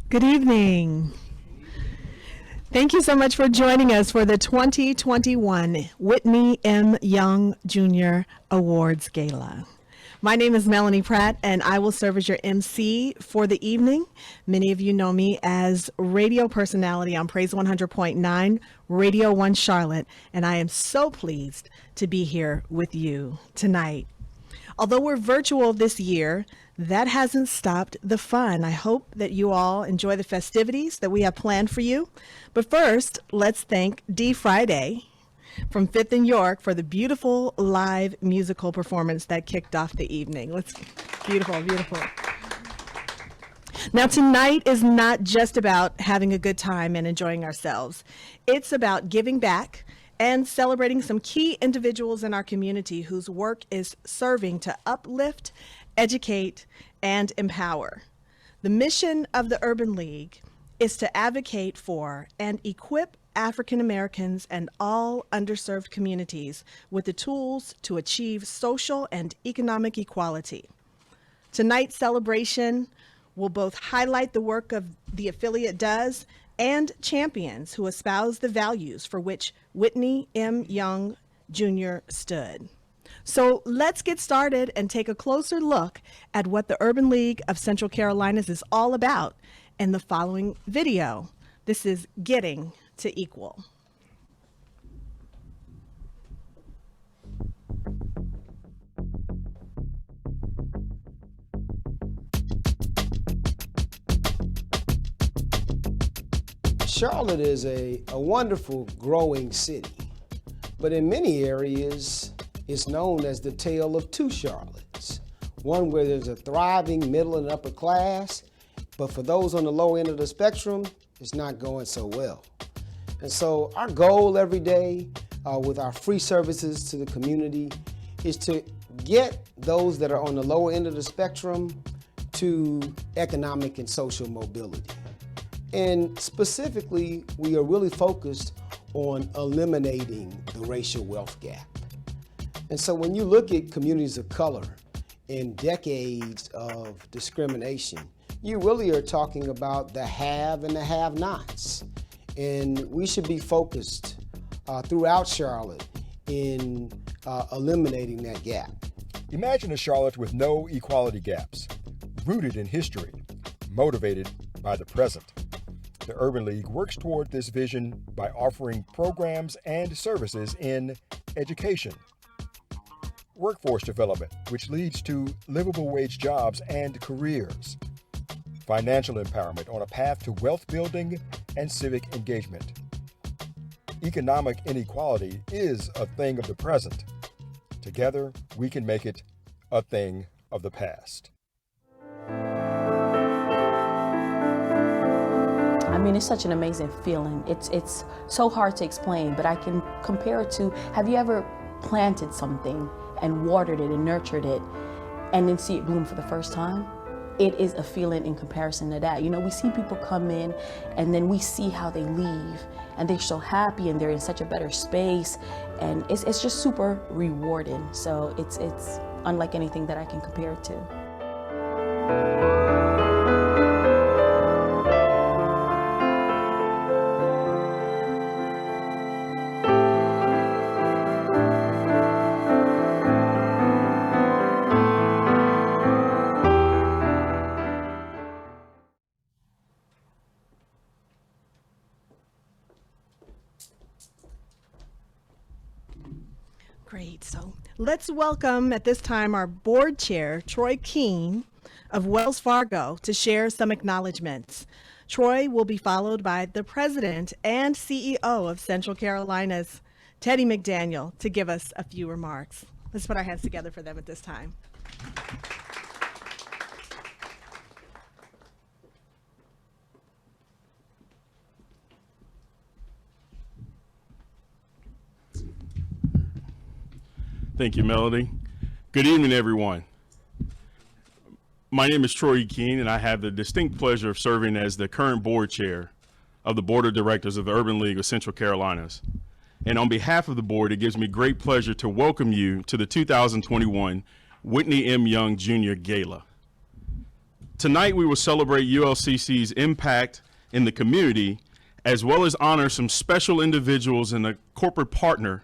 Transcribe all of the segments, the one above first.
Good evening. Thank you so much for joining us for the 2021 Whitney M. Young Jr. Awards Gala. My name is Melanie Pratt, and I will serve as your MC for the evening. Many of you know me as radio personality on Praise 100.9, Radio 1 Charlotte, and I am so pleased to be here with you tonight. Although we're virtual this year, that hasn't stopped the fun. I hope that you all enjoy the festivities that we have planned for you. But first, let's thank D Friday from Fifth and York for the beautiful live musical performance that kicked off the evening. Beautiful, beautiful. Now, tonight is not just about having a good time and enjoying ourselves. It's about giving back and celebrating some key individuals in our community whose work is serving to uplift, educate, and empower. The mission of the Urban League is to advocate for and equip African Americans and all underserved communities with the tools to achieve social and economic equality. Tonight's celebration will both highlight the work of the affiliate does and champions who espouse the values for which Whitney M. Young Jr. stood. So let's get started and take a closer look at what the Urban League of Central Carolinas is all about in the following video. This is Getting to Equal. Charlotte is a wonderful growing city, but in many areas it's known as the tale of two Charlottes. One where there's a thriving middle and upper class, but for those on the lower end of the spectrum, it's not going so well. And so our goal every day with our free services to the community is to get those that are on the lower end of the spectrum to economic and social mobility. And specifically, we are really focused on eliminating the racial wealth gap. And so when you look at communities of color in decades of discrimination, you really are talking about the have and the have-nots. And we should be focused throughout Charlotte in eliminating that gap. Imagine a Charlotte with no equality gaps, rooted in history, motivated by the present. The Urban League works toward this vision by offering programs and services in education, workforce development, which leads to livable wage jobs and careers, financial empowerment on a path to wealth building and civic engagement. Economic inequality is a thing of the present. Together, we can make it a thing of the past. I mean, it's such an amazing feeling. It's so hard to explain, but I can compare it to, have you ever planted something and watered it and nurtured it and then see it bloom for the first time? It is a feeling in comparison to that. You know, we see people come in and then we see how they leave and they're so happy and they're in such a better space, and it's just super rewarding. So it's unlike anything that I can compare it to. Great. So let's welcome at this time our board chair, Troy Keene of Wells Fargo, to share some acknowledgments. Troy will be followed by the president and CEO of Central Carolinas, Teddy McDaniel, to give us a few remarks. Let's put our hands together for them at this time. Thank you, Melody. Good evening, everyone. My name is Troy Keene, and I have the distinct pleasure of serving as the current board chair of the Board of Directors of the Urban League of Central Carolinas. And on behalf of the board, it gives me great pleasure to welcome you to the 2021 Whitney M. Young Jr. Gala. Tonight, we will celebrate ULCC's impact in the community, as well as honor some special individuals and a corporate partner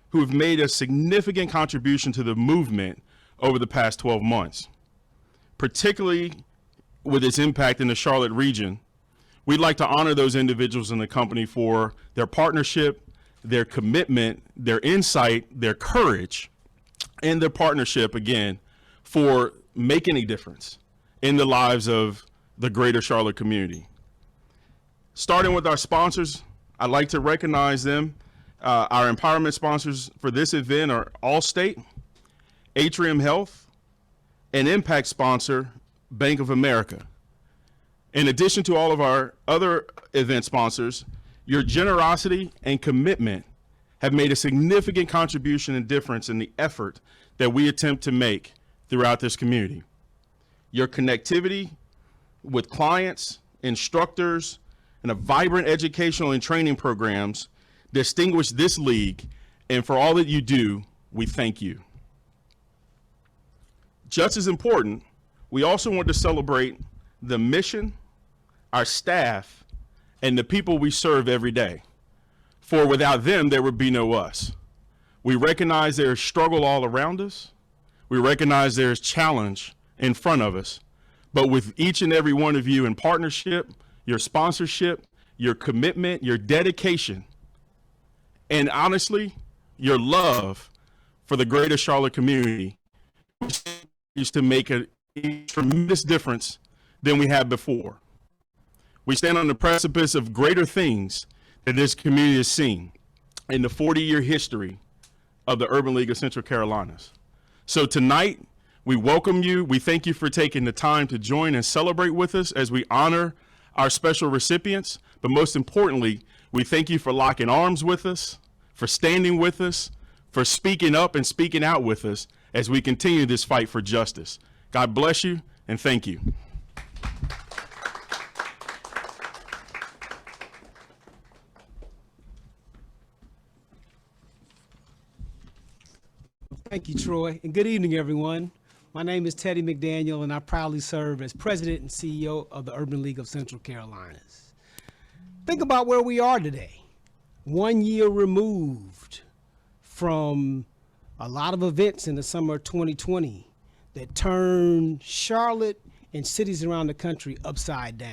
who have made a significant contribution to the movement over the past 12 months. Particularly with its impact in the Charlotte region, we'd like to honor those individuals in the company for their partnership, their commitment, their insight, their courage, and their partnership, again, for making a difference in the lives of the greater Charlotte community. Starting with our sponsors, I'd like to recognize them. Our empowerment sponsors for this event are Allstate, Atrium Health, and impact sponsor, Bank of America. In addition to all of our other event sponsors, your generosity and commitment have made a significant contribution and difference in the effort that we attempt to make throughout this community. Your connectivity with clients, instructors, and a vibrant educational and training programs distinguish this league, and for all that you do, we thank you. Just as important, we also want to celebrate the mission, our staff, and the people we serve every day. For without them, there would be no us. We recognize there is struggle all around us. We recognize there is challenge in front of us. But with each and every one of you in partnership, your sponsorship, your commitment, your dedication, and honestly, your love for the greater Charlotte community is to make a tremendous difference than we have before. We stand on the precipice of greater things that this community has seen in the 40-year history of the Urban League of Central Carolinas. So tonight, we welcome you. We thank you for taking the time to join and celebrate with us as we honor our special recipients. But most importantly, we thank you for locking arms with us, for standing with us, for speaking up and speaking out with us as we continue this fight for justice. God bless you, and thank you. Thank you, Troy, and good evening, everyone. My name is Teddy McDaniel, and I proudly serve as President and CEO of the Urban League of Central Carolinas. Think about where we are today, 1 year removed from a lot of events in the summer of 2020 that turned Charlotte and cities around the country upside down.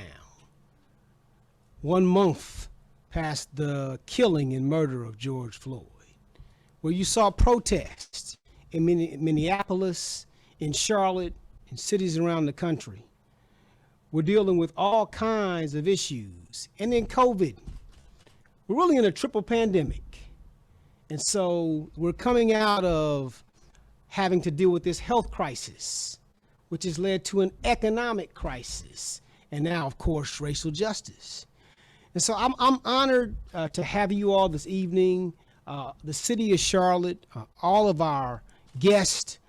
1 month past the killing and murder of George Floyd, where you saw protests in Minneapolis, in Charlotte, in cities around the country. We're dealing with all kinds of issues. And then COVID. We're really in a triple pandemic. And so we're coming out of having to deal with this health crisis, which has led to an economic crisis. And now, of course, racial justice. And so I'm honored to have you all this evening. The city of Charlotte, all of our guests,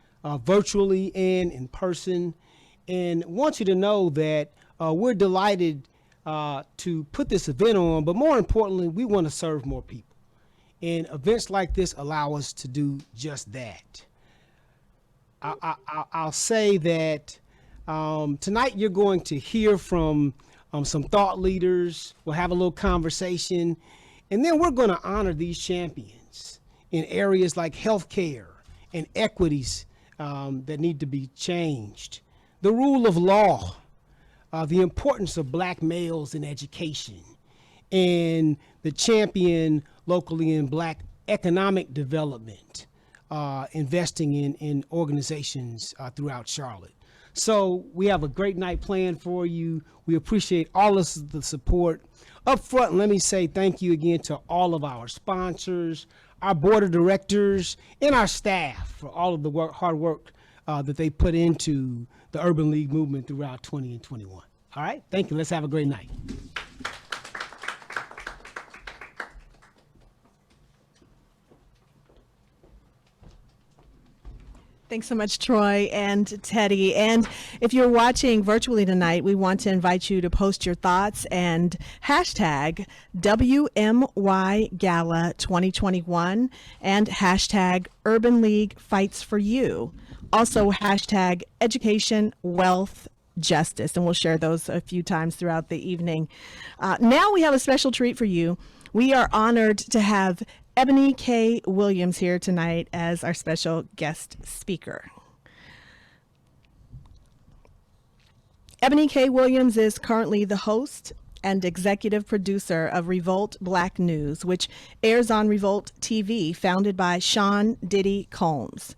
virtually and in person, and want you to know that we're delighted to put this event on, but more importantly, we want to serve more people. And events like this allow us to do just that. I'll say that tonight you're going to hear from some thought leaders. We'll have a little conversation, and then we're going to honor these champions in areas like healthcare and equities that need to be changed, the rule of law, the importance of black males in education, and the champion locally in black economic development, investing in organizations throughout Charlotte. So we have a great night planned for you. We appreciate all of the support. Up front, let me say thank you again to all of our sponsors, our board of directors, and our staff for all of the hard work that they put into the Urban League movement throughout 20 and 21. All right, thank you. Let's have a great night. Thanks so much, Troy and Teddy. And if you're watching virtually tonight, we want to invite you to post your thoughts and hashtag WMY Gala 2021 and hashtag Urban League Fights for You. Also hashtag Education, Wealth, justice. And we'll share those a few times throughout the evening. Now we have a special treat for you. We are honored to have Ebony K. Williams here tonight as our special guest speaker. Ebony K. Williams is currently the host and executive producer of Revolt Black News, which airs on Revolt TV, founded by Sean Diddy Combs.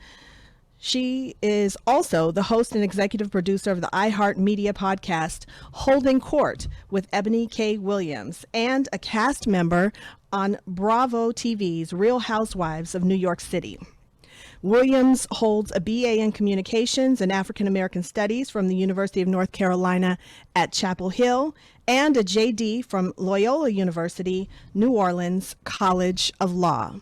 She is also the host and executive producer of the iHeartMedia podcast, Holding Court with Ebony K. Williams, and a cast member on Bravo TV's Real Housewives of New York City. Williams holds a BA in Communications and African American Studies from the University of North Carolina at Chapel Hill and a JD from Loyola University, New Orleans College of Law.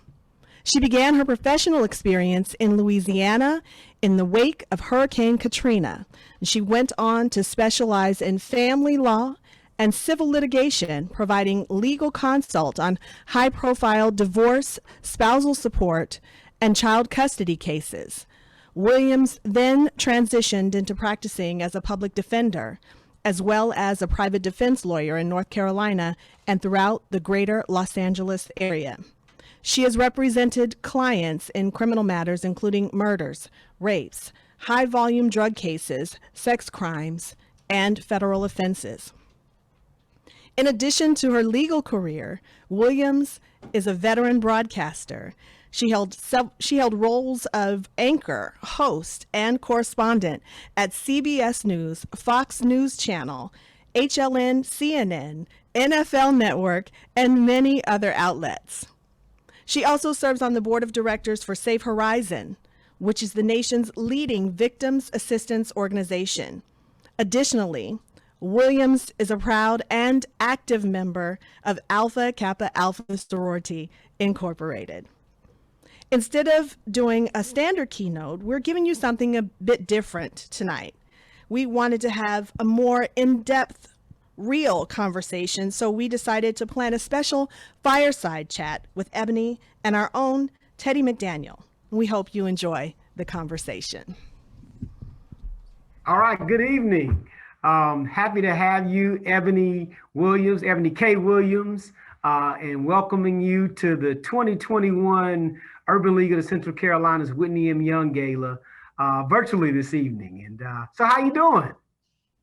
She began her professional experience in Louisiana in the wake of Hurricane Katrina. She went on to specialize in family law and civil litigation, providing legal consult on high-profile divorce, spousal support, and child custody cases. Williams then transitioned into practicing as a public defender, as well as a private defense lawyer in North Carolina and throughout the greater Los Angeles area. She has represented clients in criminal matters including murders, rapes, high-volume drug cases, sex crimes, and federal offenses. In addition to her legal career, Williams is a veteran broadcaster. She held roles of anchor, host, and correspondent at CBS News, Fox News Channel, HLN, CNN, NFL Network, and many other outlets. She also serves on the board of directors for Safe Horizon, which is the nation's leading victims assistance organization. Additionally, Williams is a proud and active member of Alpha Kappa Alpha Sorority Incorporated. Instead of doing a standard keynote, we're giving you something a bit different tonight. We wanted to have a more in-depth, real conversation, so we decided to plan a special fireside chat with Ebony and our own Teddy McDaniel. We hope you enjoy the conversation. All right, good evening. Happy to have you, Ebony Williams, Ebony K. Williams, and welcoming you to the 2021 Urban League of the Central Carolinas Whitney M. Young Gala virtually this evening. And so how you doing?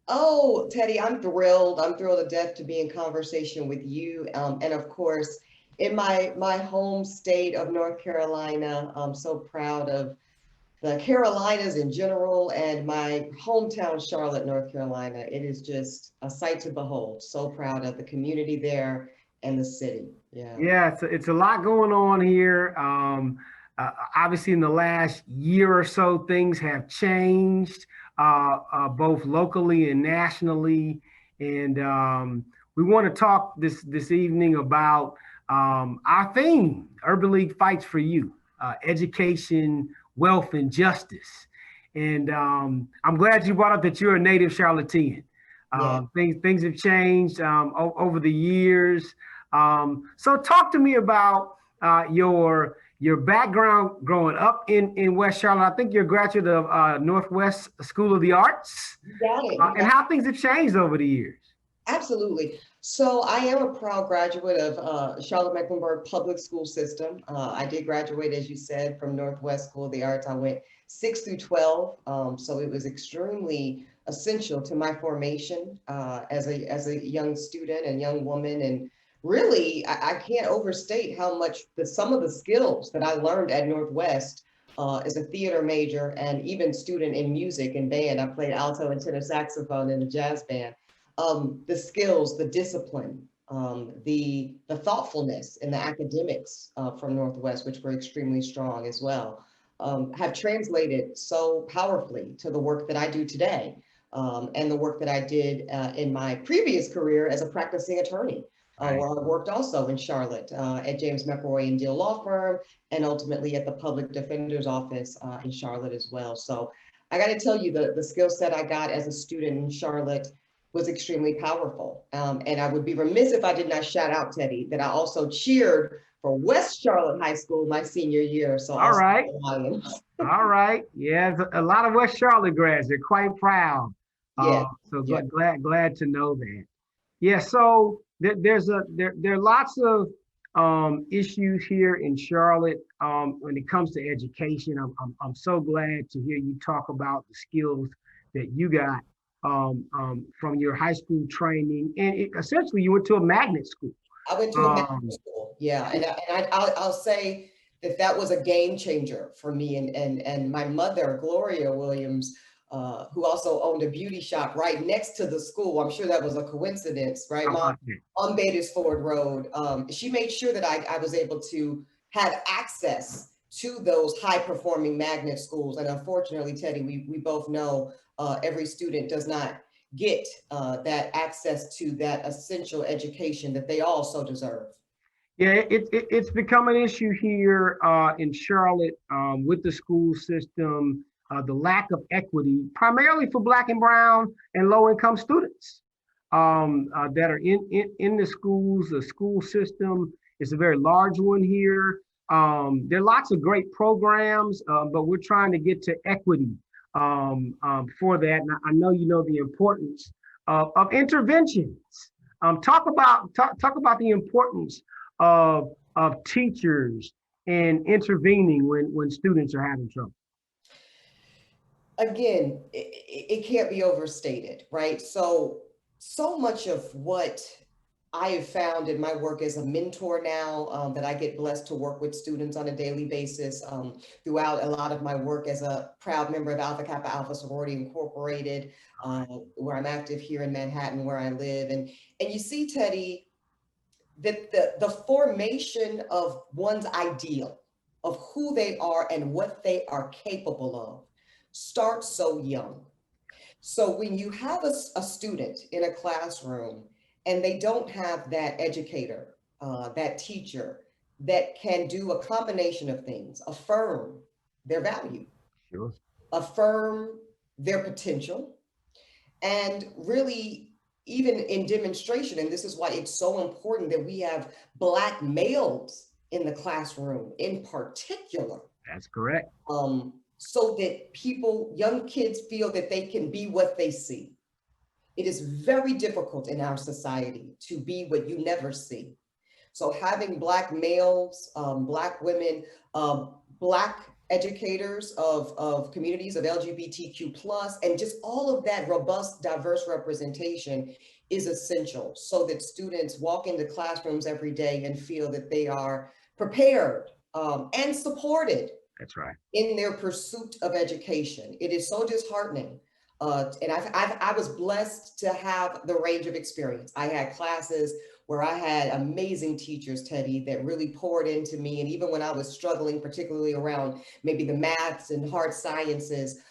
Oh, Teddy, I'm thrilled. I'm thrilled to death to be in conversation with you. And of course, in my home state of North Carolina, I'm so proud of the Carolinas in general and my hometown, Charlotte, North Carolina. It is just a sight to behold. So proud of the community there and the city. Yeah, it's a lot going on here. Obviously, in the last year or so, things have changed, both locally and nationally. And we want to talk this evening about our theme, Urban League Fights for You, education, wealth, and justice. And I'm glad you brought up that you're a native Charlottean. Things have changed over the years. So talk to me about your background growing up in West Charlotte. I think you're a graduate of Northwest School of the Arts. You got it. And how things have changed over the years. Absolutely. So I am a proud graduate of Charlotte-Mecklenburg Public School System. I did graduate, as you said, from Northwest School of the Arts. I went 6 through 12. So it was extremely essential to my formation as a young student and young woman. And really, I can't overstate how much some of the skills that I learned at Northwest as a theater major and even student in music and band. I played alto and tenor saxophone in a jazz band. The skills, the discipline, the thoughtfulness in the academics from Northwest, which were extremely strong as well, have translated so powerfully to the work that I do today and the work that I did in my previous career as a practicing attorney. Where I worked also in Charlotte at James McElroy and Deal Law Firm, and ultimately at the Public Defender's Office in Charlotte as well. So I got to tell you, the skill set I got as a student in Charlotte was extremely powerful. And I would be remiss if I did not shout out, Teddy, that I also cheered for West Charlotte High School my senior year. So all right. All right. Yeah, a lot of West Charlotte grads. They're quite proud Yeah, So yeah. glad to know that. Yeah, so there are lots of issues here in Charlotte when it comes to education. I'm so glad to hear you talk about the skills that you got from your high school training, and essentially you went to a magnet school. I went to a medical school, yeah, I'll say that that was a game changer for me and my mother, Gloria Williams, who also owned a beauty shop right next to the school. I'm sure that was a coincidence, right, How Mom? about that? On Beattisford Road. She made sure that I was able to have access to those high performing magnet schools. And unfortunately, Teddy, we both know every student does not get that access to that essential education that they also deserve. Yeah, it's become an issue here in Charlotte with the school system, the lack of equity, primarily for Black and Brown and low income students that are in the schools. The school system is a very large one here. There are lots of great programs, but we're trying to get to equity for that. And I know you know the importance of interventions. Talk about the importance of teachers and intervening when students are having trouble. Again, it can't be overstated, right? So much of what I have found in my work as a mentor now, that I get blessed to work with students on a daily basis, throughout a lot of my work as a proud member of Alpha Kappa Alpha Sorority Incorporated, where I'm active here in Manhattan, where I live. And you see, Teddy, that the formation of one's ideal of who they are and what they are capable of starts so young. So when you have a student in a classroom and they don't have that educator, that teacher that can do a combination of things, affirm their value, Sure. affirm their potential, and really, even in demonstration, and this is why it's so important that we have Black males in the classroom in particular, That's correct. so that young kids feel that they can be what they see. It is very difficult in our society to be what you never see. So having Black males, Black women, Black educators of communities of LGBTQ plus, and just all of that robust, diverse representation is essential so that students walk into classrooms every day and feel that they are prepared and supported. That's right. In their pursuit of education. It is so disheartening. And I was blessed to have the range of experience. I had classes where I had amazing teachers, Teddy, that really poured into me. And even when I was struggling, particularly around maybe the maths and hard sciences,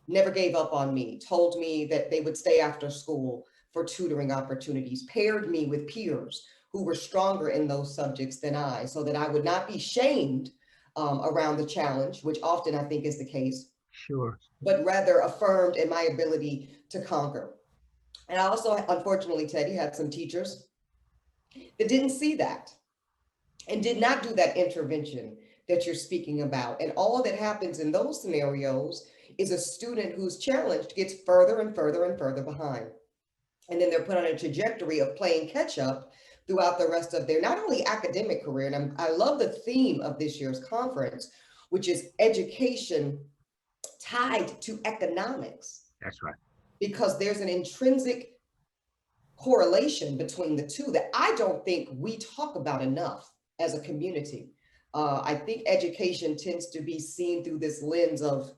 never gave up on me, told me that they would stay after school for tutoring opportunities, paired me with peers who were stronger in those subjects than I, so that I would not be shamed around the challenge, which often I think is the case, Sure. but rather affirmed in my ability to conquer. And I also, unfortunately, Teddy, had some teachers that didn't see that and did not do that intervention that you're speaking about. And all that happens in those scenarios is a student who's challenged gets further and further and further behind. And then they're put on a trajectory of playing catch up throughout the rest of their not only academic career, and I love the theme of this year's conference, which is education tied to economics. That's right. Because there's an intrinsic correlation between the two that I don't think we talk about enough as a community. I think education tends to be seen through this lens of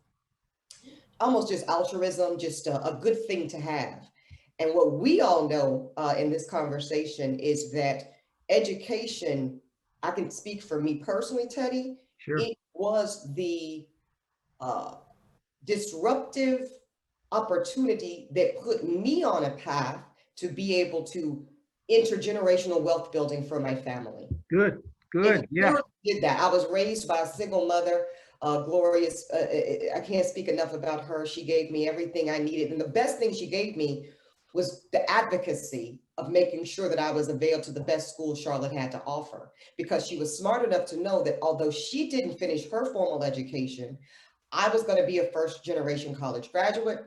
almost just altruism, just a good thing to have. And what we all know in this conversation is that education, I can speak for me personally, Teddy, Sure. it was the disruptive opportunity that put me on a path to be able to intergenerational wealth building for my family. Good. Good. Yeah. Did that. I was raised by a single mother, glorious. I can't speak enough about her. She gave me everything I needed. And the best thing she gave me was the advocacy of making sure that I was availed to the best school Charlotte had to offer, because she was smart enough to know that although she didn't finish her formal education, I was going to be a first generation college graduate.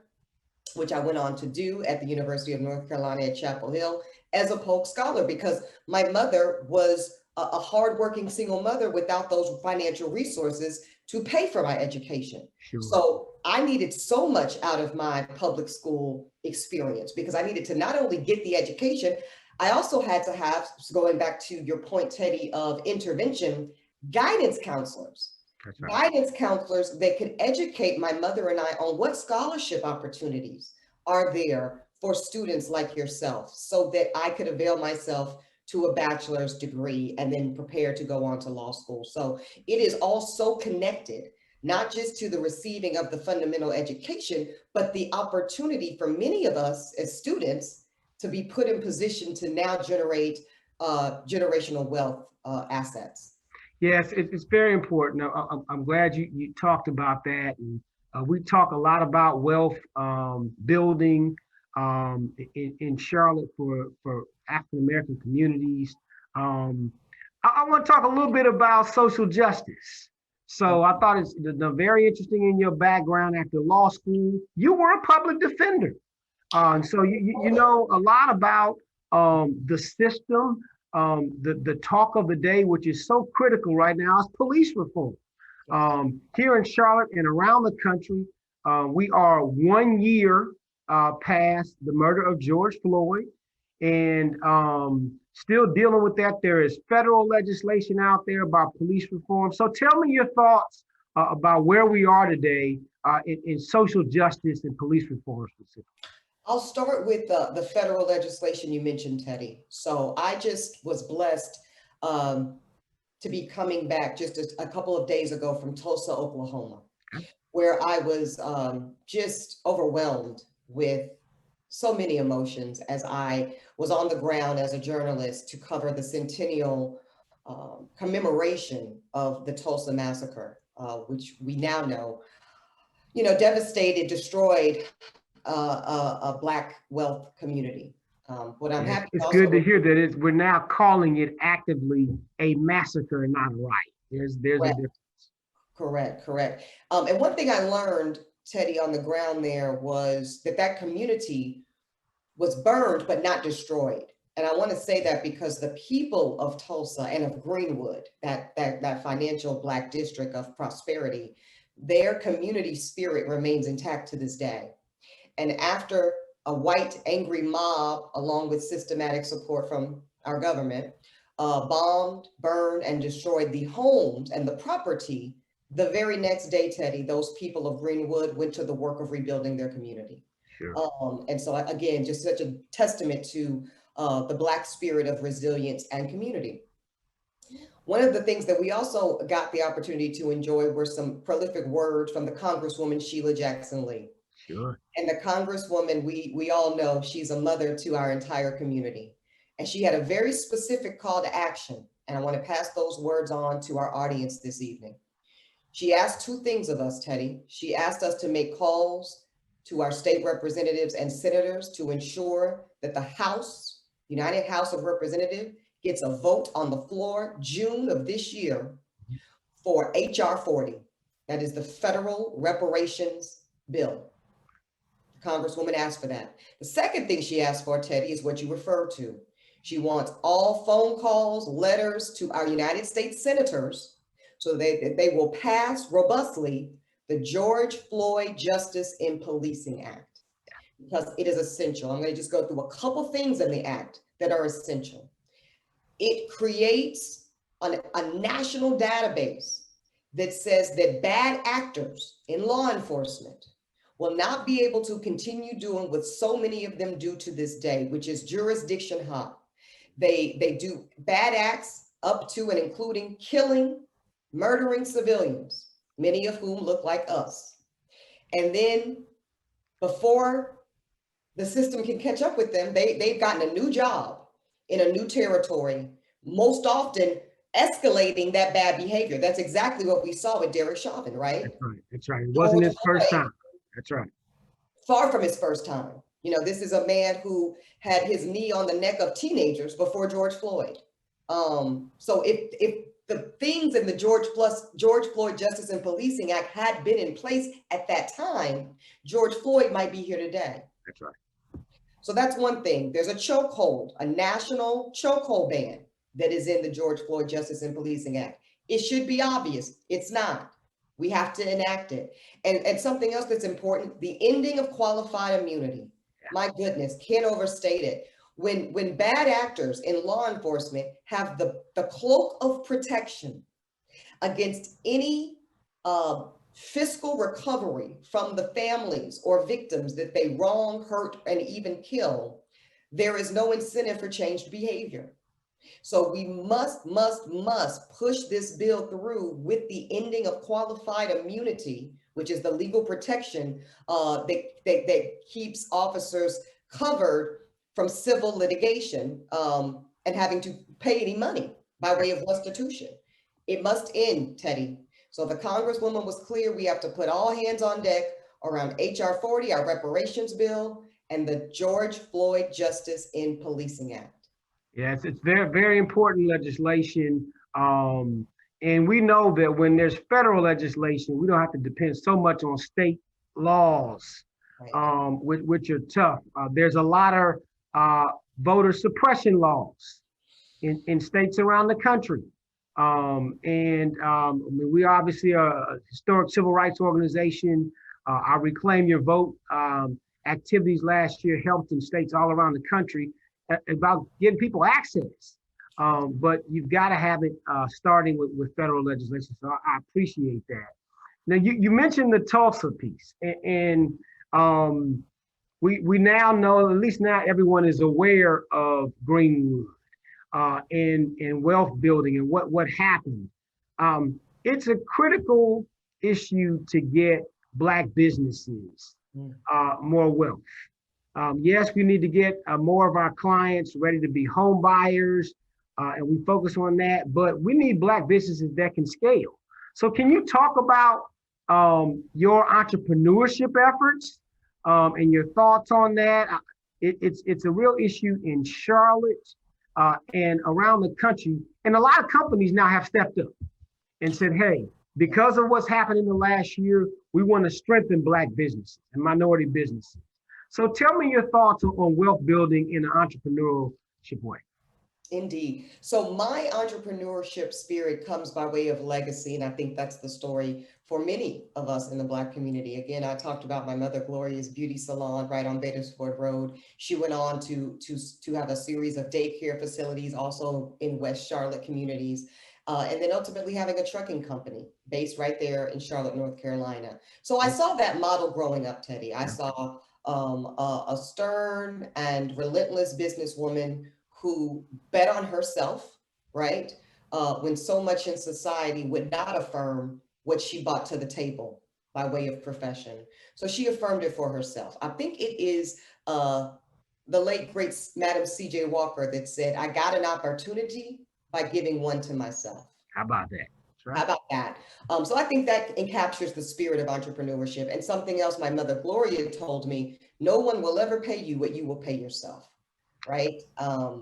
which I went on to do at the University of North Carolina at Chapel Hill as a Polk Scholar, because my mother was a hardworking single mother without those financial resources to pay for my education. Sure. So I needed so much out of my public school experience because I needed to not only get the education, I also had to have, going back to your point, Teddy, of intervention, guidance counselors. That's right. Guidance counselors that could educate my mother and I on what scholarship opportunities are there for students like yourself, so that I could avail myself to a bachelor's degree and then prepare to go on to law school. So it is all so connected, not just to the receiving of the fundamental education, but the opportunity for many of us as students to be put in position to now generate generational wealth assets. Yes, it's very important. I'm glad you talked about that. And we talk a lot about wealth building in Charlotte for African-American communities. I want to talk a little bit about social justice. So I thought it's very interesting in your background after law school. You were a public defender. So you know a lot about the system. The talk of the day, which is so critical right now, is police reform. Here in Charlotte and around the country, we are 1 year past the murder of George Floyd, and still dealing with that. There is federal legislation out there about police reform. So tell me your thoughts about where we are today in social justice and police reform specifically. I'll start with the federal legislation you mentioned, Teddy. So I just was blessed to be coming back just a couple of days ago from Tulsa, Oklahoma, where I was just overwhelmed with so many emotions as I was on the ground as a journalist to cover the centennial commemoration of the Tulsa massacre, which we now know, devastated, destroyed a Black wealth community. What I'm happy it's good to hear that we're now calling it actively a massacre and not a riot. There's a difference. Correct. And one thing I learned, Teddy, on the ground there was that community was burned but not destroyed. And I want to say that because the people of Tulsa and of Greenwood, that financial Black district of prosperity, their community spirit remains intact to this day. And after a white angry mob, along with systematic support from our government, bombed, burned, and destroyed the homes and the property, the very next day, Teddy, those people of Greenwood went to the work of rebuilding their community. Sure. And so again, just such a testament to the Black spirit of resilience and community. One of the things that we also got the opportunity to enjoy were some prolific words from the Congresswoman Sheila Jackson Lee. Sure. And the Congresswoman, we all know she's a mother to our entire community. And she had a very specific call to action. And I want to pass those words on to our audience this evening. She asked two things of us, Teddy. She asked us to make calls to our state representatives and senators to ensure that the House, United House of Representatives, gets a vote on the floor June of this year for HR 40. That is the federal reparations bill. The Congresswoman asked for that. The second thing she asked for, Teddy, is what you referred to. She wants all phone calls, letters to our United States senators so that they will pass robustly the George Floyd Justice in Policing Act, because it is essential. I'm going to just go through a couple things in the act that are essential. It creates a national database that says that bad actors in law enforcement will not be able to continue doing what so many of them do to this day, which is jurisdiction hop. They do bad acts up to and including killing, murdering civilians, many of whom look like us. And then before the system can catch up with them, they've gotten a new job in a new territory, most often escalating that bad behavior. That's exactly what we saw with Derek Chauvin, right? That's right. It wasn't his first time. That's right. Far from his first time. This is a man who had his knee on the neck of teenagers before George Floyd. So if the things in the George Floyd Justice and Policing Act had been in place at that time, George Floyd might be here today. That's right. So that's one thing. There's a chokehold, a national chokehold ban that is in the George Floyd Justice and Policing Act. It should be obvious. It's not. We have to enact it. And something else that's important, the ending of qualified immunity. My goodness, can't overstate it. When bad actors in law enforcement have the cloak of protection against any fiscal recovery from the families or victims that they wrong, hurt, and even kill, there is no incentive for changed behavior. So we must push this bill through with the ending of qualified immunity, which is the legal protection that keeps officers covered from civil litigation and having to pay any money by way of restitution. It must end, Teddy. So the Congresswoman was clear, we have to put all hands on deck around HR 40, our reparations bill, and the George Floyd Justice in Policing Act. Yes, it's very, very important legislation. And we know that when there's federal legislation, we don't have to depend so much on state laws, Right. which are tough. There's a lot of voter suppression laws in states around the country. I mean, we obviously are a historic civil rights organization. Our Reclaim Your Vote activities last year helped in states all around the country about getting people access. But you've got to have it starting with federal legislation. So I appreciate that. Now, you mentioned the Tulsa piece, and we now know, at least now everyone is aware of Greenwood and wealth building and what happened. It's a critical issue to get Black businesses more wealth. Yes, we need to get more of our clients ready to be home buyers, and we focus on that, but we need Black businesses that can scale. So can you talk about your entrepreneurship efforts and your thoughts on that? It's a real issue in Charlotte and around the country. And a lot of companies now have stepped up and said, hey, because of what's happened in the last year, we want to strengthen Black businesses and minority businesses. So tell me your thoughts on wealth building in an entrepreneurship way. Indeed. So my entrepreneurship spirit comes by way of legacy, and I think that's the story for many of us in the Black community. Again, I talked about my mother Gloria's beauty salon right on Badersford Road. She went on to have a series of daycare facilities also in West Charlotte communities, and then ultimately having a trucking company based right there in Charlotte, North Carolina. So I saw that model growing up, Teddy. I saw a stern and relentless businesswoman who bet on herself, right? When so much in society would not affirm what she brought to the table by way of profession. So she affirmed it for herself. I think it is the late great Madam C.J. Walker that said, I got an opportunity by giving one to myself. How about that? Right. How about that? So I think that encaptures the spirit of entrepreneurship. And something else my mother Gloria told me, no one will ever pay you what you will pay yourself, right?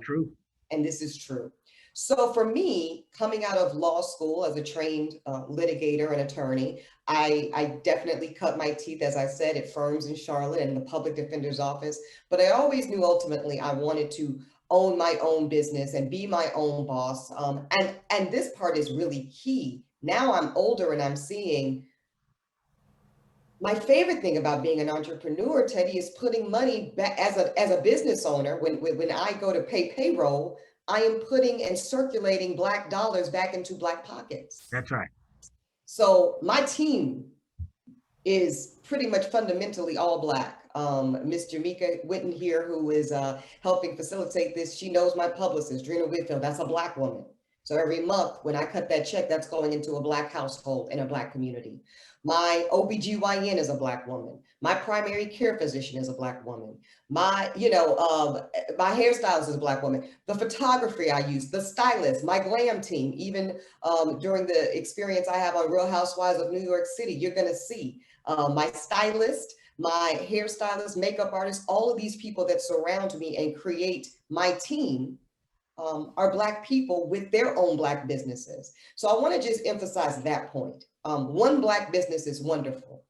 True. And this is true. So for me, coming out of law school as a trained litigator and attorney, I definitely cut my teeth, as I said, at firms in Charlotte and the public defender's office. But I always knew ultimately I wanted to own my own business and be my own boss. And this part is really key. Now I'm older and I'm seeing my favorite thing about being an entrepreneur, Teddy, is putting money back as a business owner. When I go to pay payroll, I am putting and circulating Black dollars back into Black pockets. That's right. So my team is pretty much fundamentally all Black. Miss Jamaica Whitney here, who is helping facilitate this, she knows my publicist, Drina Whitfield. That's a Black woman. So every month when I cut that check, that's going into a Black household in a Black community. My OBGYN is a Black woman. My primary care physician is a Black woman. My hairstylist is a Black woman. The photography I use, the stylist, my glam team, even during the experience I have on Real Housewives of New York City, you're gonna see my stylist, my hairstylist, makeup artist, all of these people that surround me and create my team are Black people with their own Black businesses. So I want to just emphasize that point. One Black business is wonderful,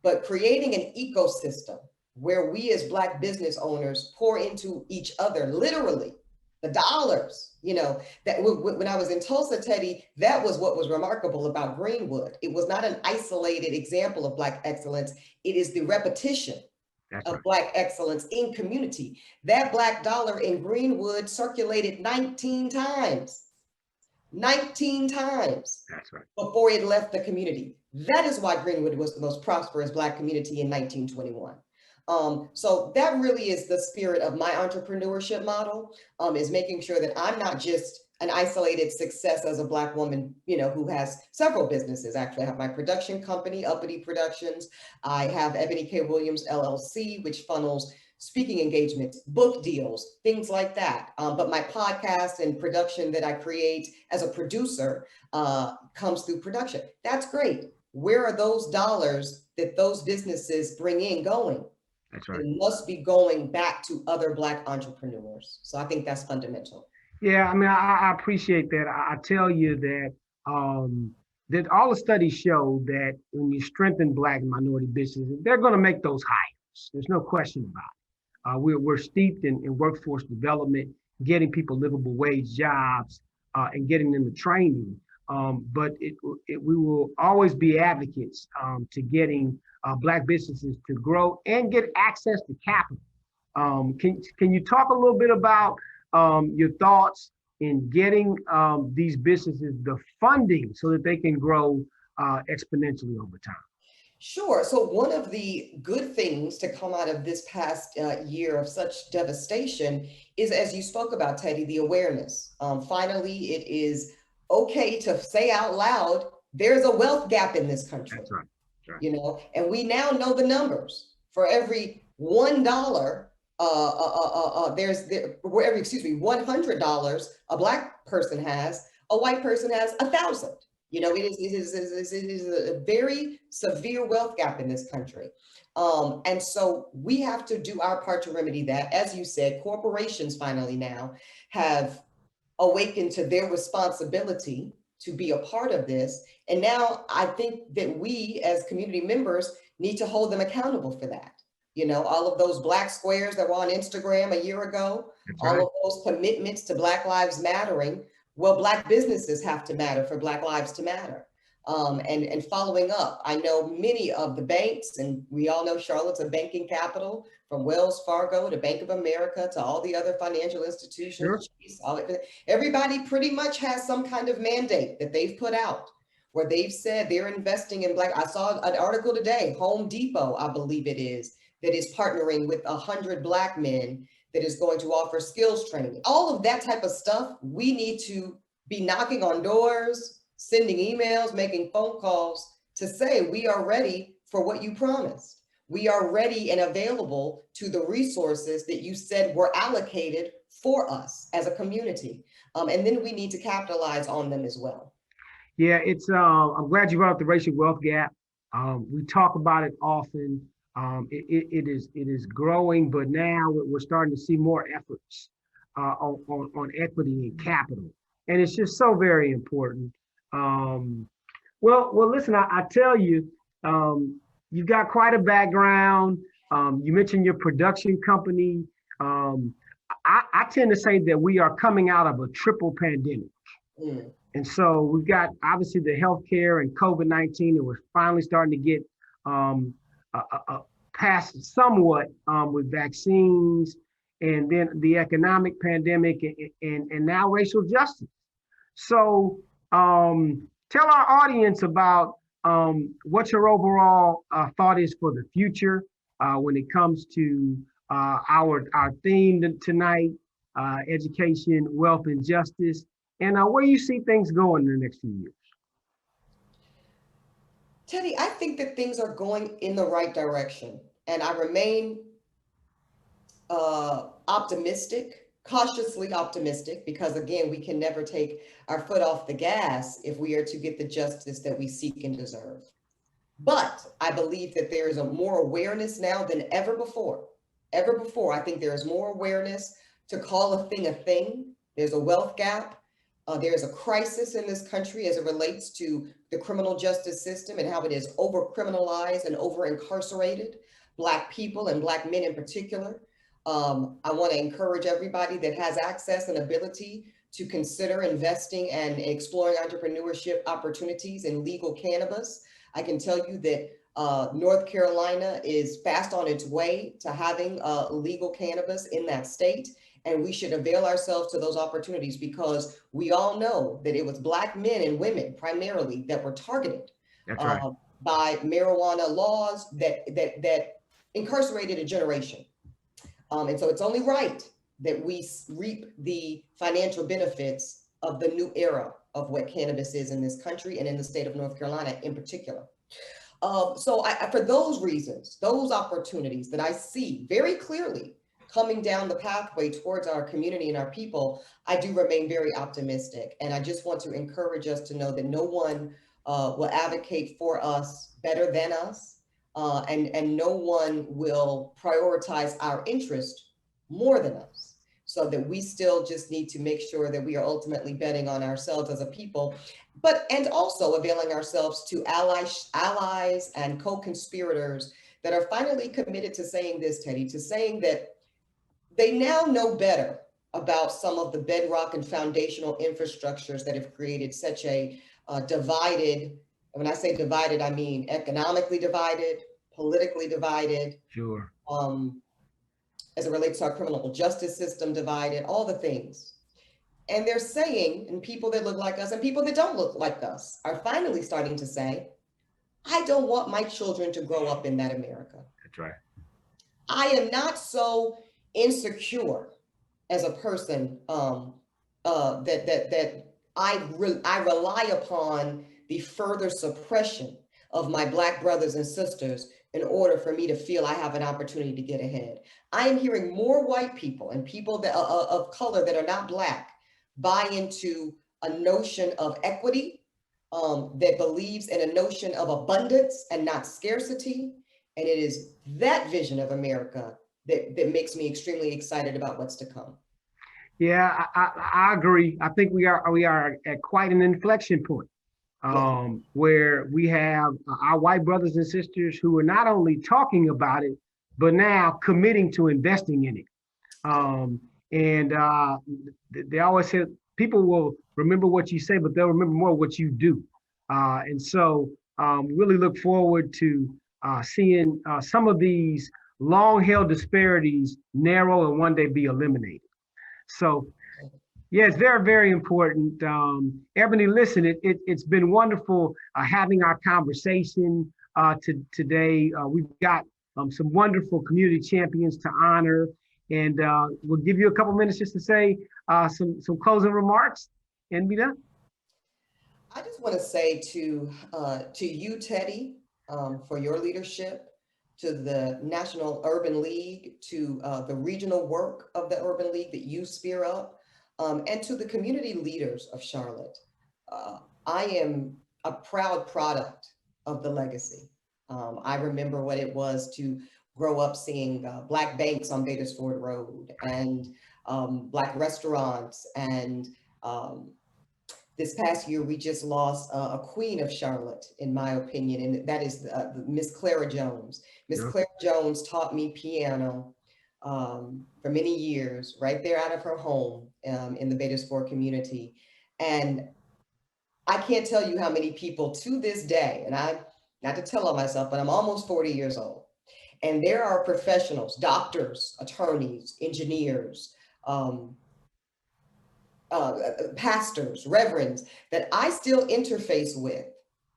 but creating an ecosystem where we as Black business owners pour into each other, literally, the dollars, that when I was in Tulsa, Teddy, that was what was remarkable about Greenwood. It was not an isolated example of Black excellence. It is the repetition of Black excellence in community. That Black dollar in Greenwood circulated 19 times. 19 times. That's right. Before it left the community. That is why Greenwood was the most prosperous Black community in 1921. So that really is the spirit of my entrepreneurship model, is making sure that I'm not just an isolated success as a Black woman, who has several businesses. Actually, I have my production company, Uppity Productions. I have Ebony K. Williams, LLC, which funnels speaking engagements, book deals, things like that. But my podcast and production that I create as a producer comes through production. That's great. Where are those dollars that those businesses bring in going? That's right. It must be going back to other Black entrepreneurs. So I think that's fundamental. Yeah, I mean, I appreciate that. I tell you that that all the studies show that when you strengthen Black and minority businesses, they're going to make those hires. There's no question about it. We're steeped in workforce development, getting people livable wage jobs, and getting them the training. But we will always be advocates to getting Black businesses to grow and get access to capital. Can you talk a little bit about your thoughts in getting these businesses the funding so that they can grow exponentially over time? Sure. So one of the good things to come out of this past year of such devastation is, as you spoke about, Teddy, the awareness. Finally, it is okay to say out loud, there's a wealth gap in this country. That's right. That's right. And we now know the numbers. For every $1, for every $100 a Black person has, a white person has 1,000. It is a very severe wealth gap in this country. And so we have to do our part to remedy that. As you said, corporations finally now have awakened to their responsibility to be a part of this. And now I think that we as community members need to hold them accountable for that. All of those Black squares that were on Instagram a year ago, all of those commitments to Black Lives Mattering. Well, Black businesses have to matter for Black lives to matter. And following up, I know many of the banks, and we all know Charlotte's a banking capital, from Wells Fargo to Bank of America to all the other financial institutions. Sure. Everybody pretty much has some kind of mandate that they've put out where they've said they're investing in Black. I saw an article today, Home Depot, I believe it is, that is partnering with 100 Black men that is going to offer skills training. All of that type of stuff, we need to be knocking on doors, sending emails, making phone calls to say we are ready for what you promised. We are ready and available to the resources that you said were allocated for us as a community. And then we need to capitalize on them as well. Yeah, I'm glad you brought up the racial wealth gap. We talk about it often. It is growing, but now we're starting to see more efforts on equity and capital, and it's just so very important. Well, listen, I tell you, you've got quite a background. You mentioned your production company. I tend to say that we are coming out of a triple pandemic. And so we've got obviously the healthcare and COVID-19, and we're finally starting to get past somewhat with vaccines, and then the economic pandemic, and now racial justice. So tell our audience about what your overall thought is for the future when it comes to our theme tonight, education, wealth, and justice, and where you see things going in the next few years. Teddy, I think that things are going in the right direction, and I remain optimistic, cautiously optimistic, because again, we can never take our foot off the gas if we are to get the justice that we seek and deserve. But I believe that there is a more awareness now than ever before. I think there is more awareness to call a thing, There's a wealth gap. There's a crisis in this country as it relates to the criminal justice system and how it is over criminalized and over incarcerated Black people and Black men in particular. I want to encourage everybody that has access and ability to consider investing and exploring entrepreneurship opportunities in legal cannabis. I can tell you that North Carolina is fast on its way to having legal cannabis in that state. And we should avail ourselves to those opportunities because we all know that it was Black men and women primarily that were targeted by marijuana laws that incarcerated a generation. And so it's only right that we reap the financial benefits of the new era of what cannabis is in this country and in the state of North Carolina in particular. So for those reasons, those opportunities that I see very clearly coming down the pathway towards our community and our people, I do remain very optimistic. And I just want to encourage us to know that no one will advocate for us better than us. And no one will prioritize our interest more than us. So that we still just need to make sure that we are ultimately betting on ourselves as a people, and also availing ourselves to allies and co-conspirators that are finally committed to saying this, Teddy, to saying that they now know better about some of the bedrock and foundational infrastructures that have created such a divided, when I say divided, I mean economically divided, politically divided. Sure. As it relates to our criminal justice system divided, all the things. And they're saying, and people that look like us and people that don't look like us are finally starting to say, I don't want my children to grow up in that America. That's right. I am not so insecure as a person that I rely upon the further suppression of my Black brothers and sisters in order for me to feel I have an opportunity to get ahead. I am hearing more white people and people that of color that are not Black buy into a notion of equity, that believes in a notion of abundance and not scarcity. And it is that vision of America that makes me extremely excited about what's to come. Yeah, I agree. I think we are at quite an inflection point. Where we have our white brothers and sisters who are not only talking about it, but now committing to investing in it. They always say people will remember what you say, but they'll remember more what you do. And so really look forward to seeing some of these long-held disparities narrow and one day be eliminated. So yeah, it's very, very important. Ebony, listen, it's been wonderful having our conversation today. We've got some wonderful community champions to honor, and we'll give you a couple minutes just to say some closing remarks and be done. I just want to say to you, Teddy, for your leadership, to the National Urban League, to the regional work of the Urban League that you spear up, and to the community leaders of Charlotte. I am a proud product of the legacy. I remember what it was to grow up seeing Black banks on Badersford Road and Black restaurants. And this past year, we just lost a queen of Charlotte, in my opinion, and that is Miss Clara Jones. Miss Clara Jones taught me piano for many years, right there out of her home in the Badersford community. And I can't tell you how many people to this day, and I, not to tell on myself, but I'm almost 40 years old. And there are professionals, doctors, attorneys, engineers, pastors, reverends that I still interface with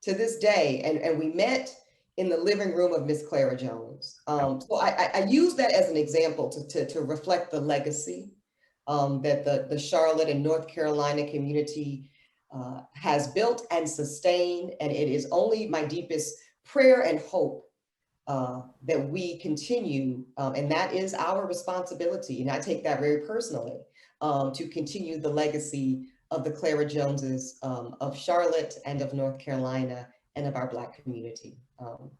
to this day. And we met in the living room of Miss Clara Jones. So I use that as an example to reflect the legacy that the Charlotte and North Carolina community has built and sustained. And it is only my deepest prayer and hope that we continue, and that is our responsibility. And I take that very personally, to continue the legacy of the Clara Joneses of Charlotte and of North Carolina and of our Black community.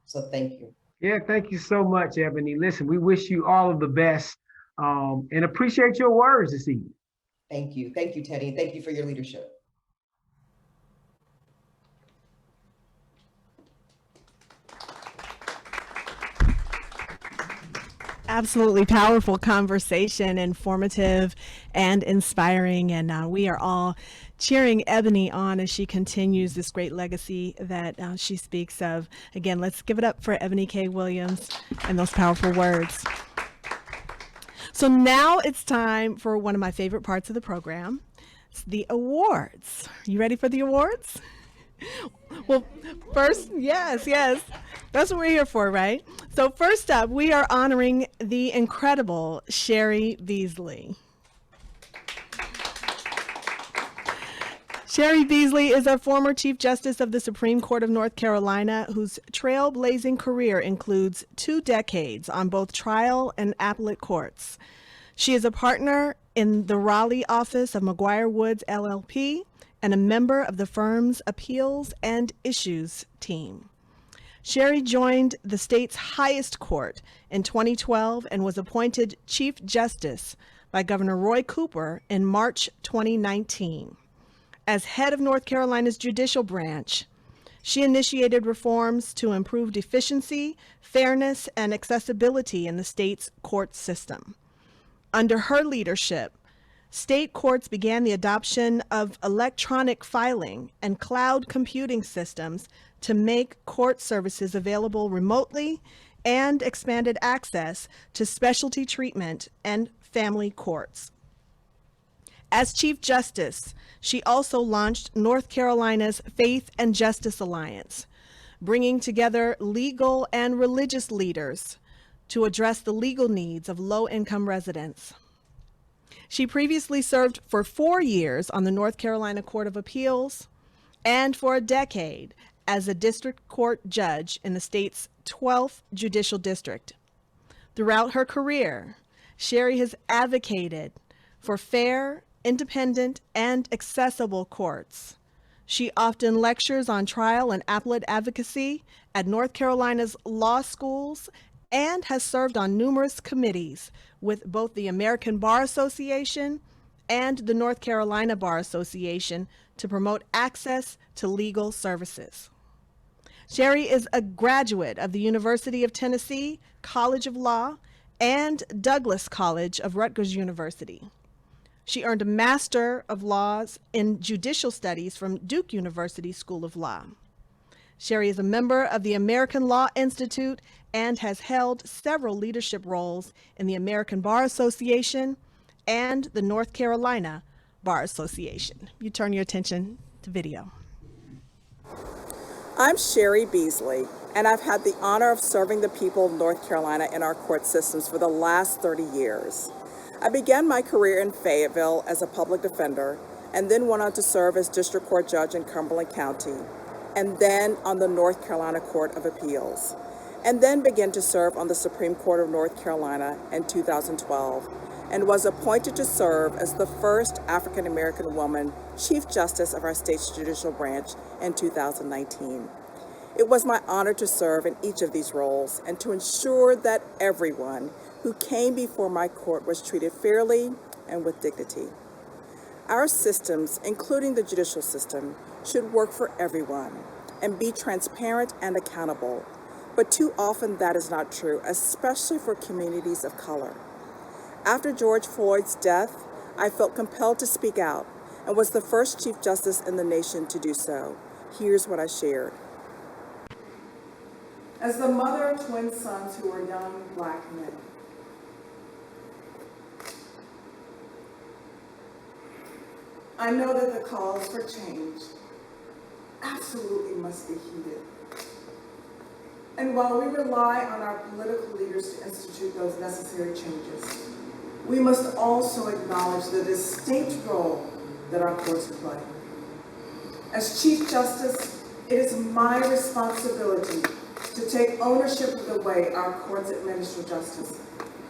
So thank you. Yeah, thank you so much, Ebony. Listen, we wish you all of the best and appreciate your words this evening. Thank you. Thank you, Teddy. Thank you for your leadership. Absolutely powerful conversation, informative and inspiring. And we are all cheering Ebony on as she continues this great legacy that she speaks of. Again, let's give it up for Ebony K. Williams and those powerful words. So now it's time for one of my favorite parts of the program. It's the awards. You ready for the awards? Well, first, yes. That's what we're here for, right? So first up, we are honoring the incredible Sherry Beasley. Sherry Beasley is a former Chief Justice of the Supreme Court of North Carolina whose trailblazing career includes 2 decades on both trial and appellate courts. She is a partner in the Raleigh office of McGuire Woods LLP and a member of the firm's Appeals and Issues team. Sherry joined the state's highest court in 2012 and was appointed Chief Justice by Governor Roy Cooper in March 2019. As head of North Carolina's judicial branch, she initiated reforms to improve efficiency, fairness, and accessibility in the state's court system. Under her leadership, state courts began the adoption of electronic filing and cloud computing systems to make court services available remotely and expanded access to specialty treatment and family courts. As Chief Justice, she also launched North Carolina's Faith and Justice Alliance, bringing together legal and religious leaders to address the legal needs of low-income residents. She previously served for 4 years on the North Carolina Court of Appeals and for a decade as a district court judge in the state's 12th Judicial District. Throughout her career, Sherry has advocated for fair, independent, and accessible courts. She often lectures on trial and appellate advocacy at North Carolina's law schools and has served on numerous committees with both the American Bar Association and the North Carolina Bar Association to promote access to legal services. Sherry is a graduate of the University of Tennessee College of Law and Douglas College of Rutgers University. She earned a Master of Laws in Judicial Studies from Duke University School of Law. Sherry is a member of the American Law Institute and has held several leadership roles in the American Bar Association and the North Carolina Bar Association. You turn your attention to video. I'm Sherry Beasley, and I've had the honor of serving the people of North Carolina in our court systems for the last 30 years. I began my career in Fayetteville as a public defender, and then went on to serve as district court judge in Cumberland County, and then on the North Carolina Court of Appeals, and then began to serve on the Supreme Court of North Carolina in 2012, and was appointed to serve as the first African American woman Chief Justice of our state's judicial branch in 2019. It was my honor to serve in each of these roles and to ensure that everyone who came before my court was treated fairly and with dignity. Our systems, including the judicial system, should work for everyone and be transparent and accountable. But too often that is not true, especially for communities of color. After George Floyd's death, I felt compelled to speak out and was the first Chief Justice in the nation to do so. Here's what I shared. As the mother of twin sons who are young Black men, I know that the calls for change absolutely must be heeded. And while we rely on our political leaders to institute those necessary changes, we must also acknowledge the distinct role that our courts play. As Chief Justice, it is my responsibility to take ownership of the way our courts administer justice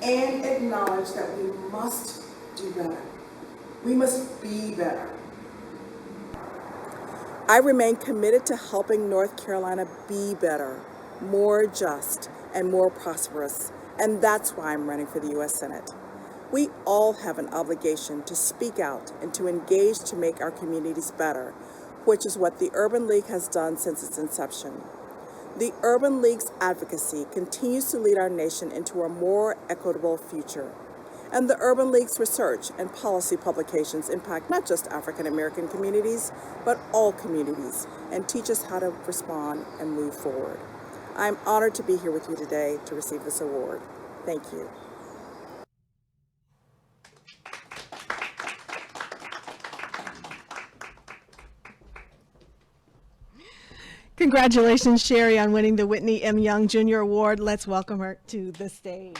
and acknowledge that we must do better. We must be better. I remain committed to helping North Carolina be better, more just, and more prosperous, and that's why I'm running for the U.S. Senate. We all have an obligation to speak out and to engage to make our communities better, which is what the Urban League has done since its inception. The Urban League's advocacy continues to lead our nation into a more equitable future. And the Urban League's research and policy publications impact not just African American communities, but all communities, and teach us how to respond and move forward. I'm honored to be here with you today to receive this award. Thank you. Congratulations, Sherry, on winning the Whitney M. Young Jr. Award. Let's welcome her to the stage.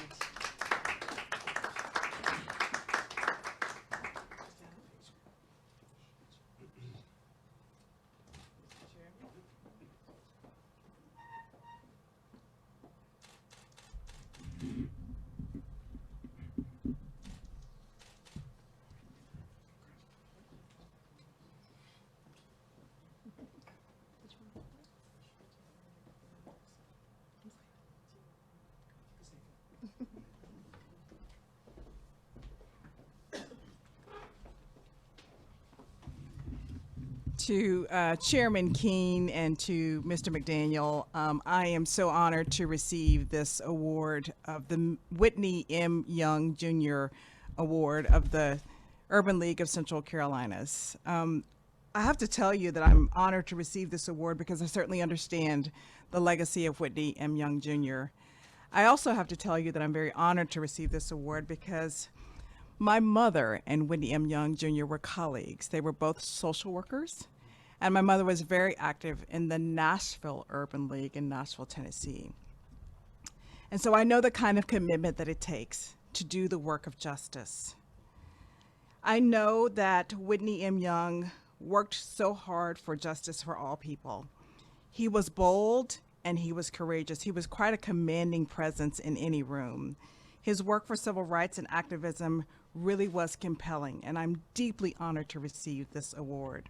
To Chairman Keene and to Mr. McDaniel, I am so honored to receive this award of the Whitney M. Young Jr. Award of the Urban League of Central Carolinas. I have to tell you that I'm honored to receive this award because I certainly understand the legacy of Whitney M. Young Jr. I also have to tell you that I'm very honored to receive this award because my mother and Whitney M. Young Jr. were colleagues. They were both social workers, and my mother was very active in the Nashville Urban League in Nashville, Tennessee. And so I know the kind of commitment that it takes to do the work of justice. I know that Whitney M. Young worked so hard for justice for all people. He was bold and he was courageous. He was quite a commanding presence in any room. His work for civil rights and activism really was compelling, and I'm deeply honored to receive this award.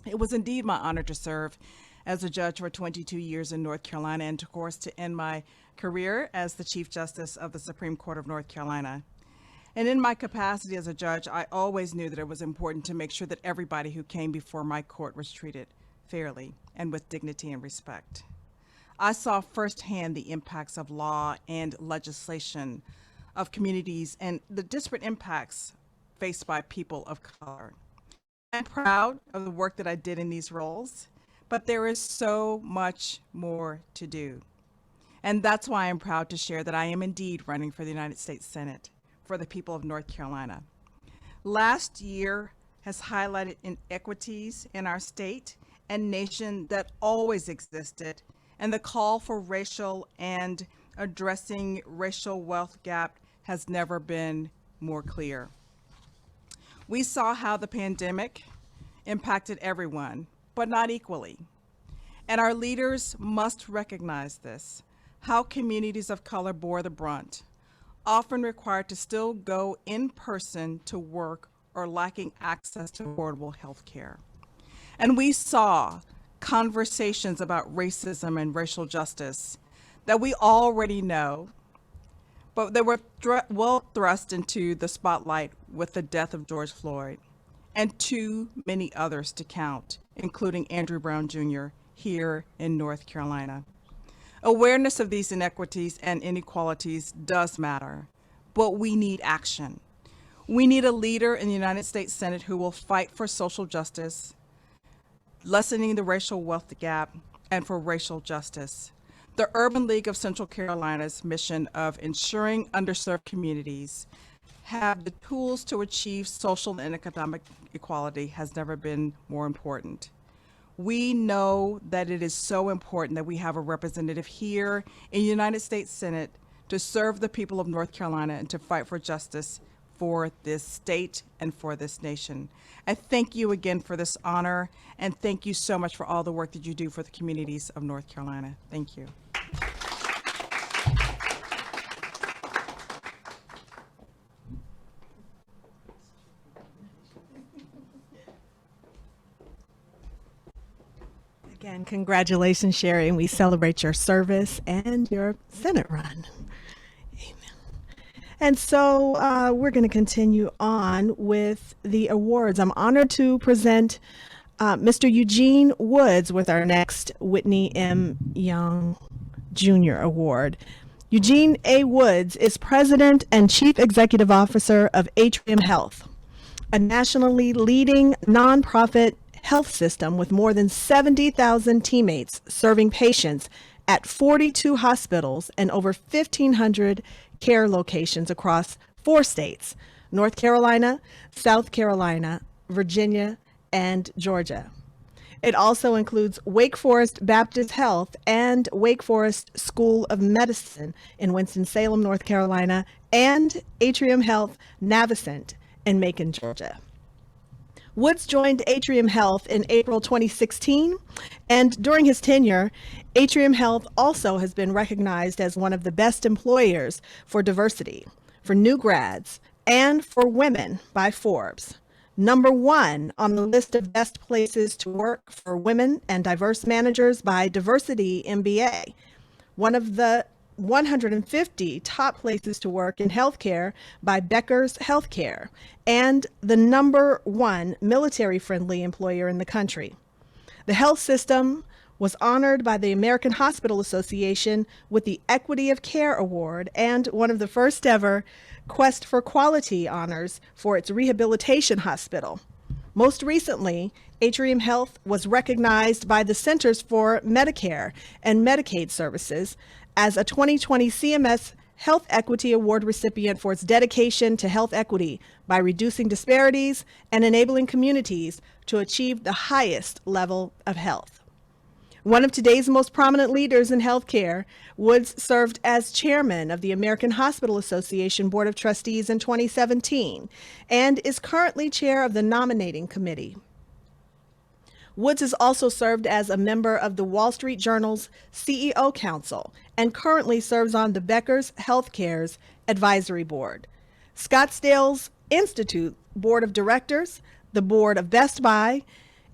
It was indeed my honor to serve as a judge for 22 years in North Carolina, and of course to end my career as the Chief Justice of the Supreme Court of North Carolina. And in my capacity as a judge, I always knew that it was important to make sure that everybody who came before my court was treated fairly and with dignity and respect. I saw firsthand the impacts of law and legislation of communities and the disparate impacts faced by people of color. I'm proud of the work that I did in these roles, but there is so much more to do. And that's why I'm proud to share that I am indeed running for the United States Senate for the people of North Carolina. Last year has highlighted inequities in our state and nation that always existed, and the call for racial and addressing racial wealth gap has never been more clear. We saw how the pandemic impacted everyone, but not equally. And our leaders must recognize this, how communities of color bore the brunt, often required to still go in person to work or lacking access to affordable health care. And we saw conversations about racism and racial justice that we already know, but they were well thrust into the spotlight with the death of George Floyd, and too many others to count, including Andrew Brown Jr. here in North Carolina. Awareness of these inequities and inequalities does matter, but we need action. We need a leader in the United States Senate who will fight for social justice, lessening the racial wealth gap, and for racial justice. The Urban League of Central Carolina's mission of ensuring underserved communities have the tools to achieve social and economic equality has never been more important. We know that it is so important that we have a representative here in the United States Senate to serve the people of North Carolina and to fight for justice for this state and for this nation. I thank you again for this honor, and thank you so much for all the work that you do for the communities of North Carolina. Thank you. Again, congratulations, Sherry, and we celebrate your service and your Senate run. Amen. And so we're going to continue on with the awards. I'm honored to present Mr. Eugene Woods with our next Whitney M. Young Jr. Award. Eugene A. Woods is President and Chief Executive Officer of Atrium Health, a nationally leading nonprofit health system with more than 70,000 teammates serving patients at 42 hospitals and over 1,500 care locations across 4 states: North Carolina, South Carolina, Virginia, and Georgia. It also includes Wake Forest Baptist Health and Wake Forest School of Medicine in Winston-Salem, North Carolina, and Atrium Health Navicent in Macon, Georgia. Woods joined Atrium Health in April 2016, and during his tenure, Atrium Health also has been recognized as one of the best employers for diversity, for new grads, and for women by Forbes. #1 on the list of best places to work for women and diverse managers by Diversity MBA. One of the 150 top places to work in healthcare by Becker's Healthcare, and the #1 military-friendly employer in the country. The health system was honored by the American Hospital Association with the Equity of Care Award and one of the first ever Quest for Quality honors for its rehabilitation hospital. Most recently, Atrium Health was recognized by the Centers for Medicare and Medicaid Services as a 2020 CMS Health Equity Award recipient for its dedication to health equity by reducing disparities and enabling communities to achieve the highest level of health. One of today's most prominent leaders in healthcare, Woods served as chairman of the American Hospital Association Board of Trustees in 2017 and is currently chair of the nominating committee. Woods has also served as a member of the Wall Street Journal's CEO Council and currently serves on the Becker's Healthcare's Advisory Board, Scottsdale's Institute Board of Directors, the Board of Best Buy,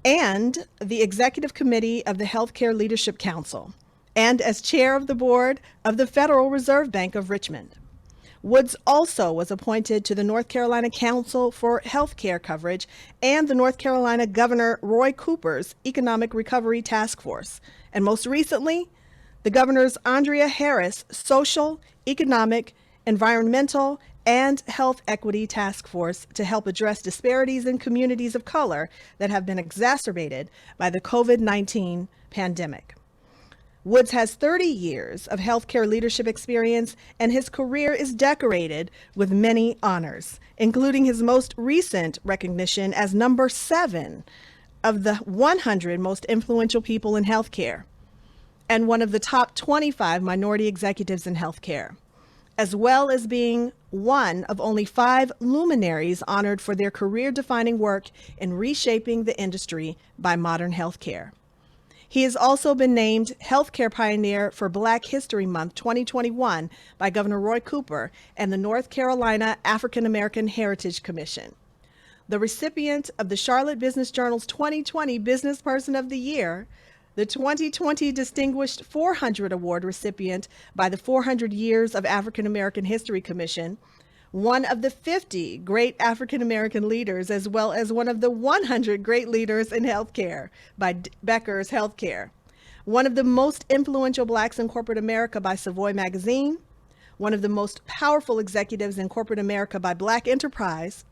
and the Executive Committee of the Healthcare Leadership Council, and as chair of the board of the Federal Reserve Bank of Richmond. Woods also was appointed to the North Carolina Council for Healthcare Coverage and the North Carolina Governor Roy Cooper's Economic Recovery Task Force, and most recently, the Governor's Andrea Harris Social, Economic, Environmental, and Health Equity Task Force to help address disparities in communities of color that have been exacerbated by the COVID-19 pandemic. Woods has 30 years of healthcare leadership experience, and his career is decorated with many honors, including his most recent recognition as #7 of the 100 most influential people in healthcare and one of the top 25 minority executives in healthcare, as well as being one of only 5 luminaries honored for their career-defining work in reshaping the industry by modern healthcare. He has also been named Healthcare Pioneer for Black History Month 2021 by Governor Roy Cooper and the North Carolina African American Heritage Commission. The recipient of the Charlotte Business Journal's 2020 Business Person of the Year, the 2020 Distinguished 400 Award recipient by the 400 Years of African American History Commission, one of the 50 great African American leaders, as well as one of the 100 great leaders in healthcare by Becker's Healthcare, one of the most influential Blacks in corporate America by Savoy Magazine, one of the most powerful executives in corporate America by Black Enterprise,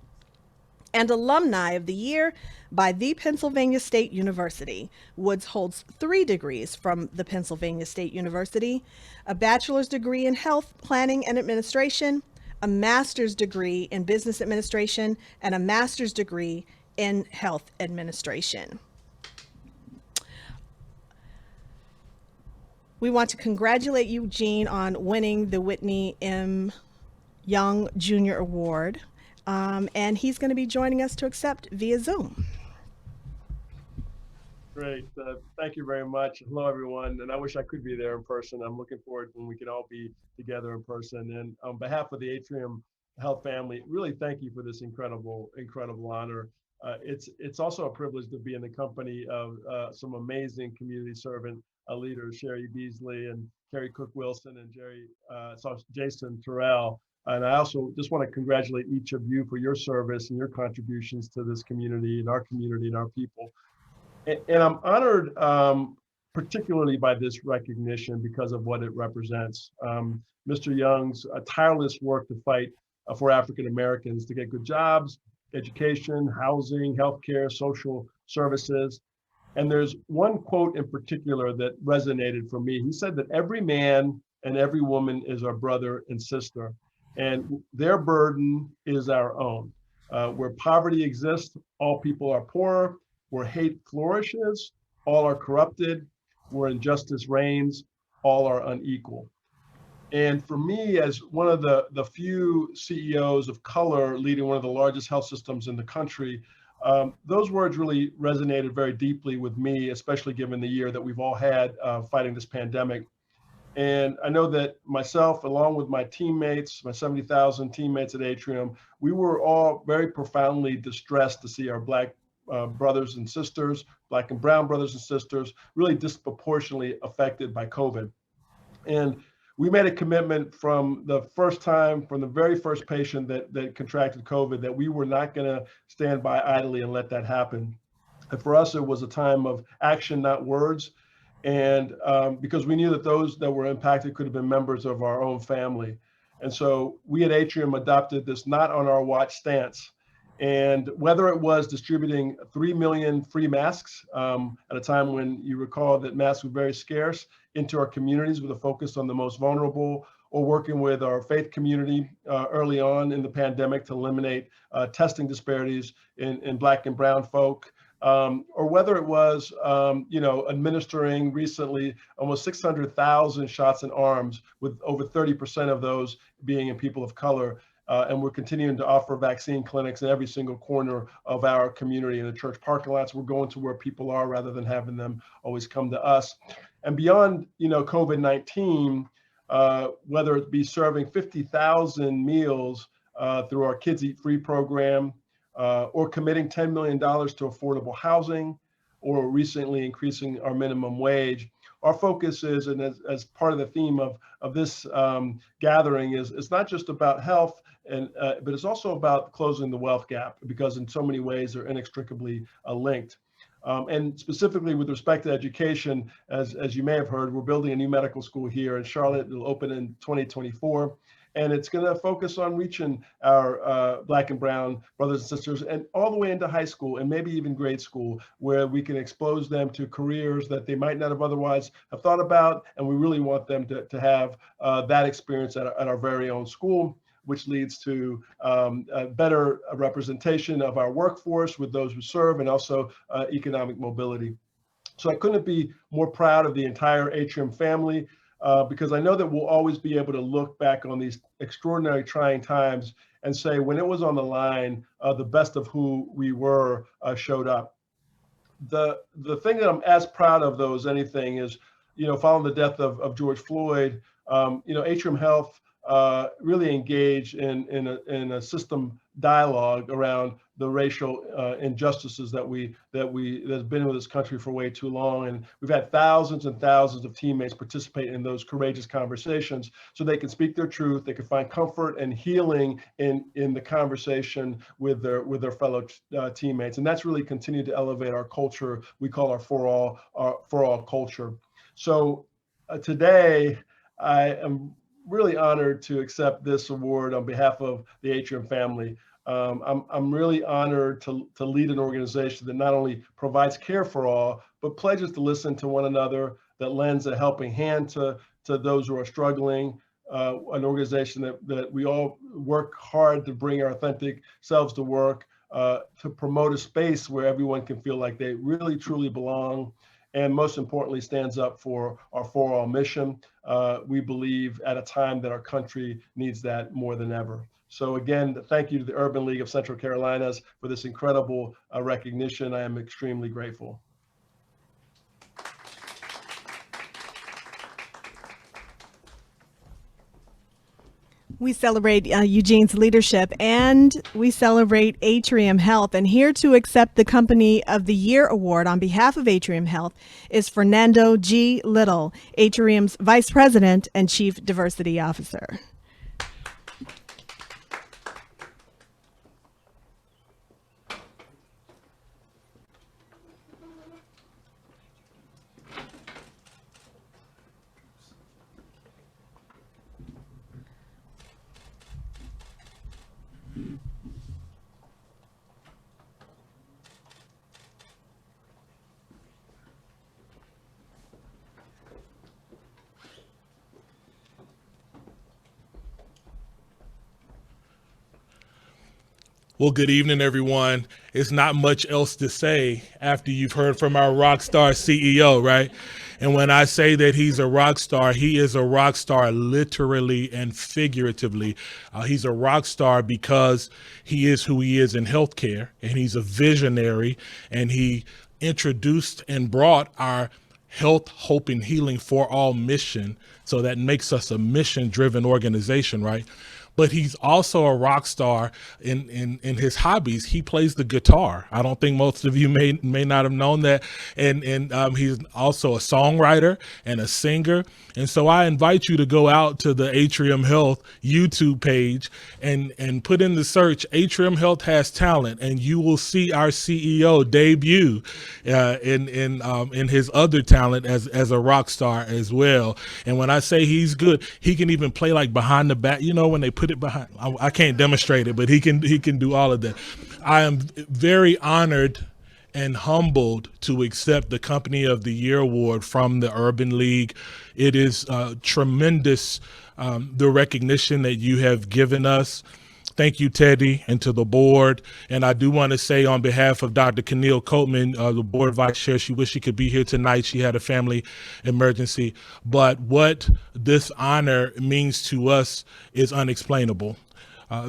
and Alumni of the Year by the Pennsylvania State University. Woods holds 3 degrees from the Pennsylvania State University, a bachelor's degree in health planning and administration, a master's degree in business administration, and a master's degree in health administration. We want to congratulate Eugene on winning the Whitney M. Young Jr. Award, and he's going to be joining us to accept via Zoom. Great. Thank you very much. Hello, everyone. And I wish I could be there in person. I'm looking forward when we can all be together in person. And on behalf of the Atrium Health family, really thank you for this incredible honor. It's also a privilege to be in the company of some amazing community servant leaders, Sherry Beasley and Carrie Cook Wilson and Jason Terrell. And I also just want to congratulate each of you for your service and your contributions to this community and our people. And I'm honored particularly by this recognition because of what it represents. Mr. Young's tireless work to fight for African Americans to get good jobs, education, housing, healthcare, social services. And there's one quote in particular that resonated for me. He said that every man and every woman is our brother and sister, and their burden is our own. Where poverty exists, all people are poor. Where hate flourishes, all are corrupted. Where injustice reigns, all are unequal. And for me, as one of the few CEOs of color leading one of the largest health systems in the country, those words really resonated very deeply with me, especially given the year that we've all had fighting this pandemic. And I know that myself, along with my teammates, my 70,000 teammates at Atrium, we were all very profoundly distressed to see our Black brothers and sisters, Black and brown brothers and sisters, really disproportionately affected by COVID. And we made a commitment from the very first patient that contracted COVID, that we were not going to stand by idly and let that happen. And for us, it was a time of action, not words. And because we knew that those that were impacted could have been members of our own family. And so we at Atrium adopted this not on our watch stance. And whether it was distributing 3 million free masks at a time when you recall that masks were very scarce into our communities with a focus on the most vulnerable, or working with our faith community early on in the pandemic to eliminate testing disparities in Black and brown folk, or whether it was, administering recently almost 600,000 shots in arms, with over 30% of those being in people of color. And we're continuing to offer vaccine clinics in every single corner of our community. In the church parking lots, we're going to where people are rather than having them always come to us. And beyond, COVID-19, whether it be serving 50,000 meals through our Kids Eat Free program, or committing $10 million to affordable housing, or recently increasing our minimum wage. Our focus is, and as part of the theme of this gathering, is it's not just about health, but it's also about closing the wealth gap, because in so many ways they're inextricably linked. And specifically with respect to education, as you may have heard, we're building a new medical school here in Charlotte. It'll open in 2024. And it's going to focus on reaching our Black and brown brothers and sisters, and all the way into high school and maybe even grade school, where we can expose them to careers that they might not have otherwise have thought about. And we really want them to have that experience at our very own school, which leads to a better representation of our workforce with those who serve, and also economic mobility. So I couldn't be more proud of the entire Atrium family. Because I know that we'll always be able to look back on these extraordinary trying times and say, when it was on the line, the best of who we were showed up. The thing that I'm as proud of, though, as anything, is, following the death of George Floyd, Atrium Health really engaged in a system dialogue around the racial injustices that's been with this country for way too long. And we've had thousands and thousands of teammates participate in those courageous conversations, so they can speak their truth, they can find comfort and healing in the conversation with their fellow teammates. And that's really continued to elevate our culture. We call our for all culture. So today I am really honored to accept this award on behalf of the Atrium family. I'm really honored to lead an organization that not only provides care for all, but pledges to listen to one another, that lends a helping hand to those who are struggling, an organization that we all work hard to bring our authentic selves to work, to promote a space where everyone can feel like they really truly belong, and most importantly, stands up for our For All mission. We believe at a time that our country needs that more than ever. So again, thank you to the Urban League of Central Carolinas for this incredible recognition. I am extremely grateful. We celebrate Eugene's leadership, and we celebrate Atrium Health. And here to accept the Company of the Year award on behalf of Atrium Health is Fernando G. Little, Atrium's Vice President and Chief Diversity Officer. Well, good evening, everyone. It's not much else to say after you've heard from our rock star CEO, right? And when I say that he's a rock star, he is a rock star literally and figuratively. He's a rock star because he is who he is in healthcare, and he's a visionary, and he introduced and brought our health, hope, and healing for all mission. So that makes us a mission-driven organization, right? But he's also a rock star in his hobbies. He plays the guitar. I don't think most of you may not have known that. And he's also a songwriter and a singer. And so I invite you to go out to the Atrium Health YouTube page and put in the search, Atrium Health Has Talent, and you will see our CEO debut in his other talent as a rock star as well. And when I say he's good, he can even play like behind the back, you know, when they put it behind, I can't demonstrate it, but he can do all of that. I am very honored and humbled to accept the Company of the Year award from the Urban League. It is tremendous, the recognition that you have given us. Thank you, Teddy, and to the board. And I do want to say on behalf of Dr. Keneal Coatman, the board vice chair, she wished she could be here tonight. She had a family emergency. But what this honor means to us is unexplainable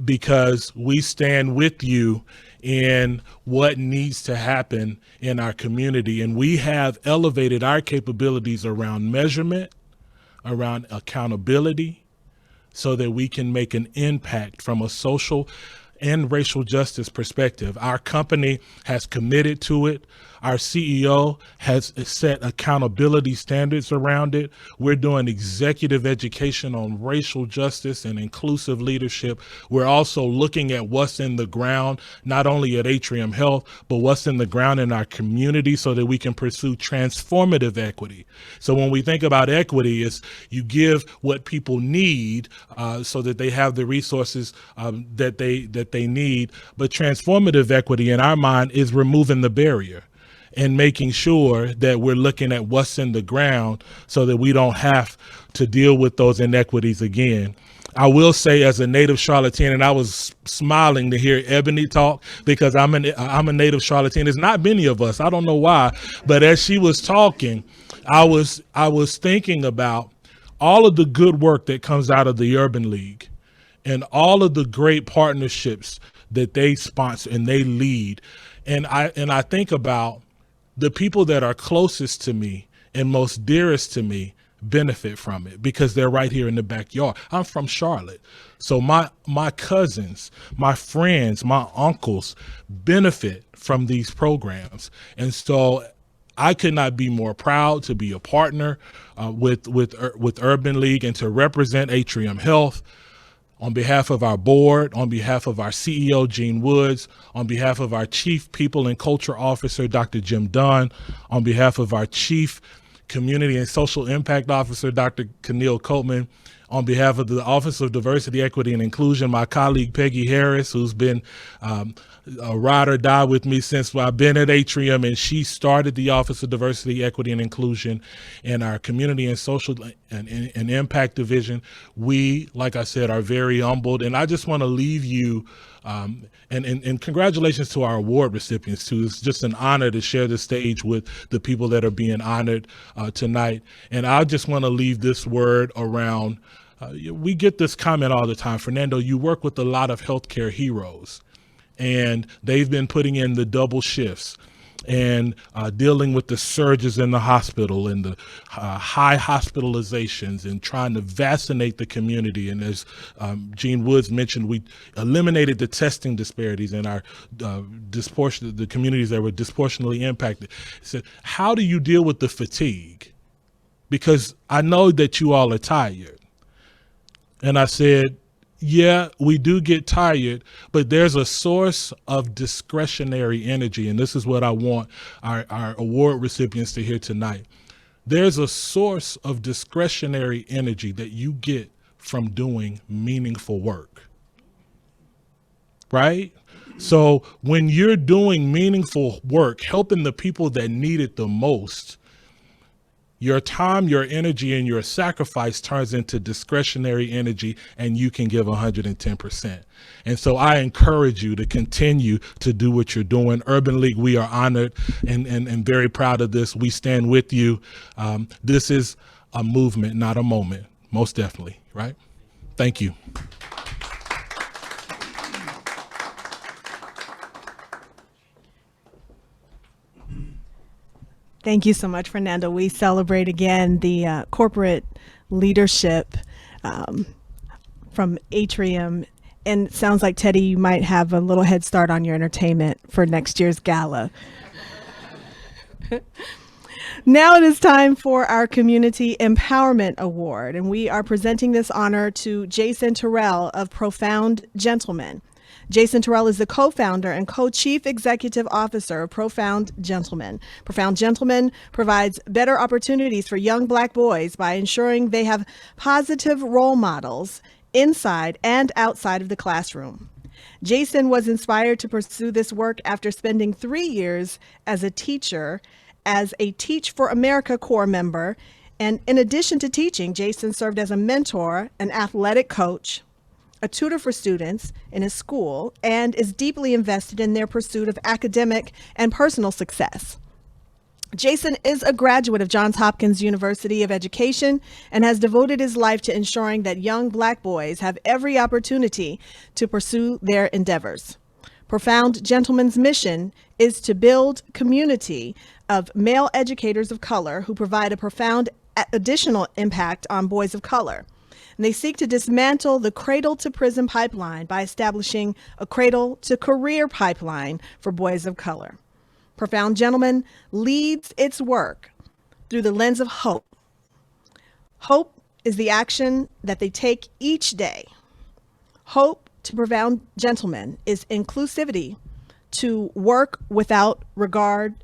because we stand with you in what needs to happen in our community. And we have elevated our capabilities around measurement, around accountability, so that we can make an impact from a social and racial justice perspective. Our company has committed to it. Our CEO has set accountability standards around it. We're doing executive education on racial justice and inclusive leadership. We're also looking at what's in the ground, not only at Atrium Health, but what's in the ground in our community so that we can pursue transformative equity. So when we think about equity, it's you give what people need so that they have the resources that they need. But transformative equity in our mind is removing the barrier and making sure that we're looking at what's in the ground so that we don't have to deal with those inequities again. I will say, as a native Charlottean, and I was smiling to hear Ebony talk because I'm a native Charlottean. There's not many of us. I don't know why, but as she was talking, I was thinking about all of the good work that comes out of the Urban League and all of the great partnerships that they sponsor and they lead. And I think about the people that are closest to me and most dearest to me benefit from it because they're right here in the backyard. I'm from Charlotte. So my cousins, my friends, my uncles benefit from these programs. And so I could not be more proud to be a partner with Urban League and to represent Atrium Health. On behalf of our board, on behalf of our CEO, Gene Woods, on behalf of our Chief People and Culture Officer, Dr. Jim Dunn, on behalf of our Chief Community and Social Impact Officer, Dr. Keneal Coatman, on behalf of the Office of Diversity, Equity, and Inclusion, my colleague Peggy Harris, who's been a ride or die with me since I've been at Atrium, and she started the Office of Diversity, Equity, and Inclusion in our Community and Social and Impact Division. We, like I said, are very humbled, and I just want to leave you, and congratulations to our award recipients too. It's just an honor to share the stage with the people that are being honored tonight. And I just want to leave this word around. We get this comment all the time. Fernando, you work with a lot of healthcare heroes, and they've been putting in the double shifts and dealing with the surges in the hospital and the high hospitalizations and trying to vaccinate the community. And as Gene Woods mentioned, we eliminated the testing disparities in our the communities that were disproportionately impacted. He said, how do you deal with the fatigue? Because I know that you all are tired. And I said, yeah, we do get tired, but there's a source of discretionary energy. And this is what I want our award recipients to hear tonight. There's a source of discretionary energy that you get from doing meaningful work, right? So when you're doing meaningful work, helping the people that need it the most, your time, your energy, and your sacrifice turns into discretionary energy, and you can give 110%. And so I encourage you to continue to do what you're doing. Urban League, we are honored and very proud of this. We stand with you. This is a movement, not a moment, most definitely, right? Thank you. Thank you so much, Fernando. We celebrate again the corporate leadership from Atrium. And it sounds like, Teddy, you might have a little head start on your entertainment for next year's gala. Now it is time for our Community Empowerment Award, and we are presenting this honor to Jason Terrell of Profound Gentlemen. Jason Terrell is the co-founder and co-chief executive officer of Profound Gentlemen. Profound Gentlemen provides better opportunities for young Black boys by ensuring they have positive role models inside and outside of the classroom. Jason was inspired to pursue this work after spending 3 years as a teacher, as a Teach for America Corps member. And in addition to teaching, Jason served as a mentor, an athletic coach, a tutor for students in his school, and is deeply invested in their pursuit of academic and personal success. Jason is a graduate of Johns Hopkins University of Education and has devoted his life to ensuring that young Black boys have every opportunity to pursue their endeavors. Profound Gentlemen's mission is to build community of male educators of color who provide a profound additional impact on boys of color. And they seek to dismantle the cradle to prison pipeline by establishing a cradle to career pipeline for boys of color. Profound Gentlemen leads its work through the lens of hope. Hope is the action that they take each day. Hope to Profound Gentlemen is inclusivity, to work without regard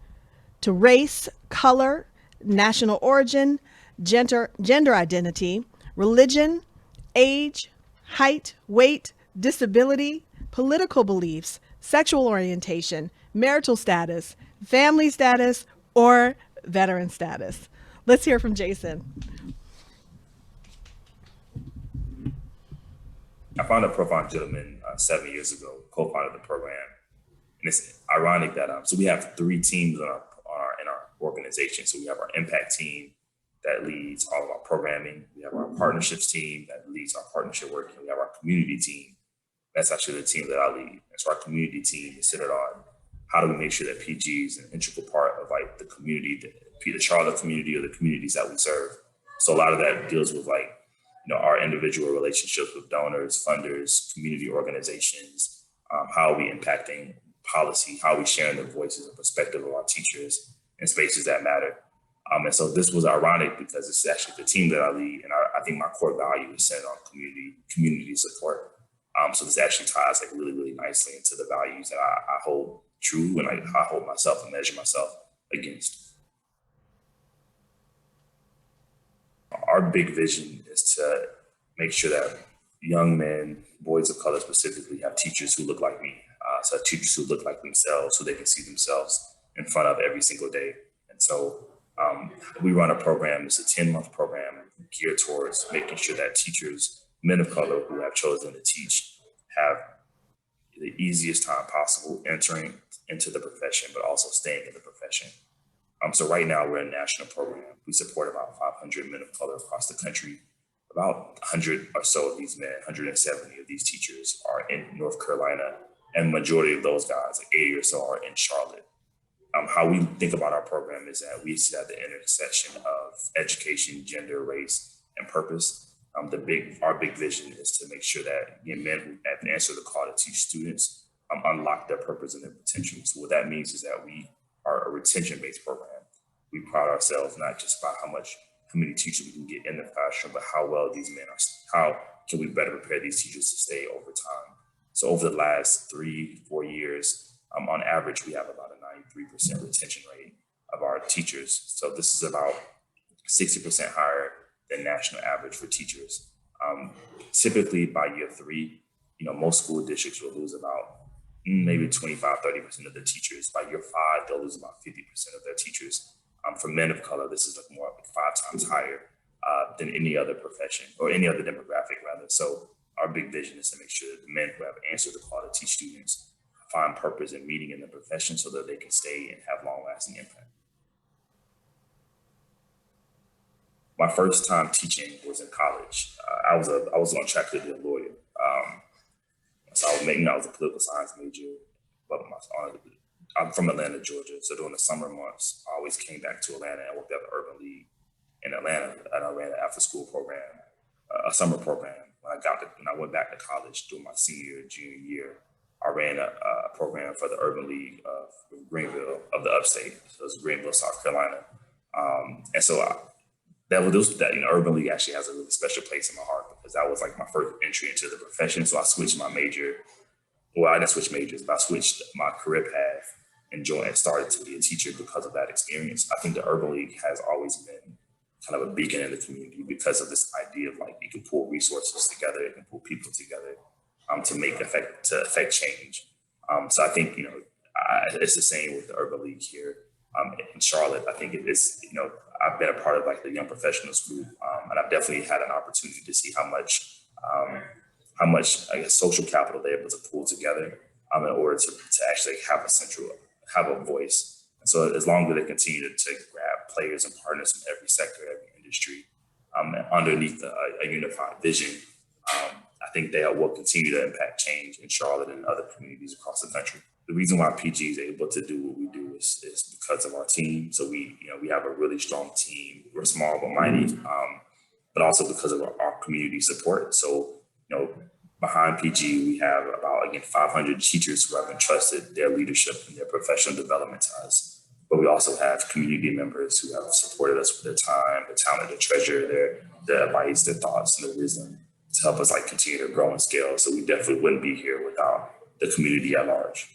to race, color, national origin, gender identity, religion, age, height, weight, disability, political beliefs, sexual orientation, marital status, family status, or veteran status. Let's hear from Jason. I founded Profound Gentlemen 7 years ago, co-founded the program. And it's ironic that, so we have 3 teams in our organization. So we have our impact team that leads all of our programming. We have our partnerships team that leads our partnership work. And we have our community team. That's actually the team that I lead. And so our community team is centered on how do we make sure that PG is an integral part of like the community, the Charlotte community or the communities that we serve. So a lot of that deals with like, our individual relationships with donors, funders, community organizations, how are we impacting policy, how are we sharing the voices and perspective of our teachers in spaces that matter. And so this was ironic because it's actually the team that I lead, and I think my core value is centered on community support. So this actually ties like really, really nicely into the values that I hold true and I hold myself and measure myself against. Our big vision is to make sure that young men, boys of color specifically, have teachers who look like me. So teachers who look like themselves, so they can see themselves in front of every single day. And so we run a program, it's a 10-month program geared towards making sure that teachers, men of color who have chosen to teach, have the easiest time possible entering into the profession, but also staying in the profession. So right now we're a national program. We support about 500 men of color across the country. About 100 or so of these men, 170 of these teachers are in North Carolina, and majority of those guys, like 80 or so, are in Charlotte. How we think about our program is that we sit at the intersection of education, gender, race, and purpose. Our big vision is to make sure that men who have answered the call to teach students unlock their purpose and their potential. So what that means is that we are a retention-based program. We pride ourselves not just by how many teachers we can get in the classroom, but how well these men are, how can we better prepare these teachers to stay over time. So over the last 3-4 years, on average, we have about a 93% retention rate of our teachers. So this is about 60% higher than national average for teachers. Typically by year 3, most school districts will lose about maybe 25-30% of their teachers. By year 5, they'll lose about 50% of their teachers. For men of color, this is like more like 5 times higher than any other profession or any other demographic rather. So our big vision is to make sure that the men who have answered the call to teach students find purpose and meaning in the profession so that they can stay and have long-lasting impact. My first time teaching was in college. I was on track to be a lawyer. So I was a political science major, but I'm from Atlanta, Georgia. So during the summer months, I always came back to Atlanta and worked at the Urban League in Atlanta, and I ran an after-school program, a summer program. When I went back to college during my junior year, I ran a program for the Urban League of Greenville of the Upstate. So it's Greenville, South Carolina, and so Urban League actually has a really special place in my heart because that was like my first entry into the profession. So I switched my major. Well, I didn't switch majors, but I switched my career path and started to be a teacher because of that experience. I think the Urban League has always been kind of a beacon in the community because of this idea of like you can pull resources together, you can pull people together to affect change. So I think it's the same with the Urban League here in Charlotte. I think I've been a part of like the Young Professionals group, and I've definitely had an opportunity to see how much I guess social capital they're able to pull together in order to actually have a voice. And so as long as they continue to grab players and partners from every sector, every industry, underneath a unified vision, I think they will continue to impact change in Charlotte and other communities across the country. The reason why PG is able to do what we do is because of our team. So we have a really strong team. We're small but mighty, but also because of our community support. So behind PG, we have about 500 teachers who have entrusted their leadership and their professional development to us. But we also have community members who have supported us with their time, their talent, their treasure, their advice, their thoughts, and their wisdom to help us continue to grow and scale. So we definitely wouldn't be here without the community at large.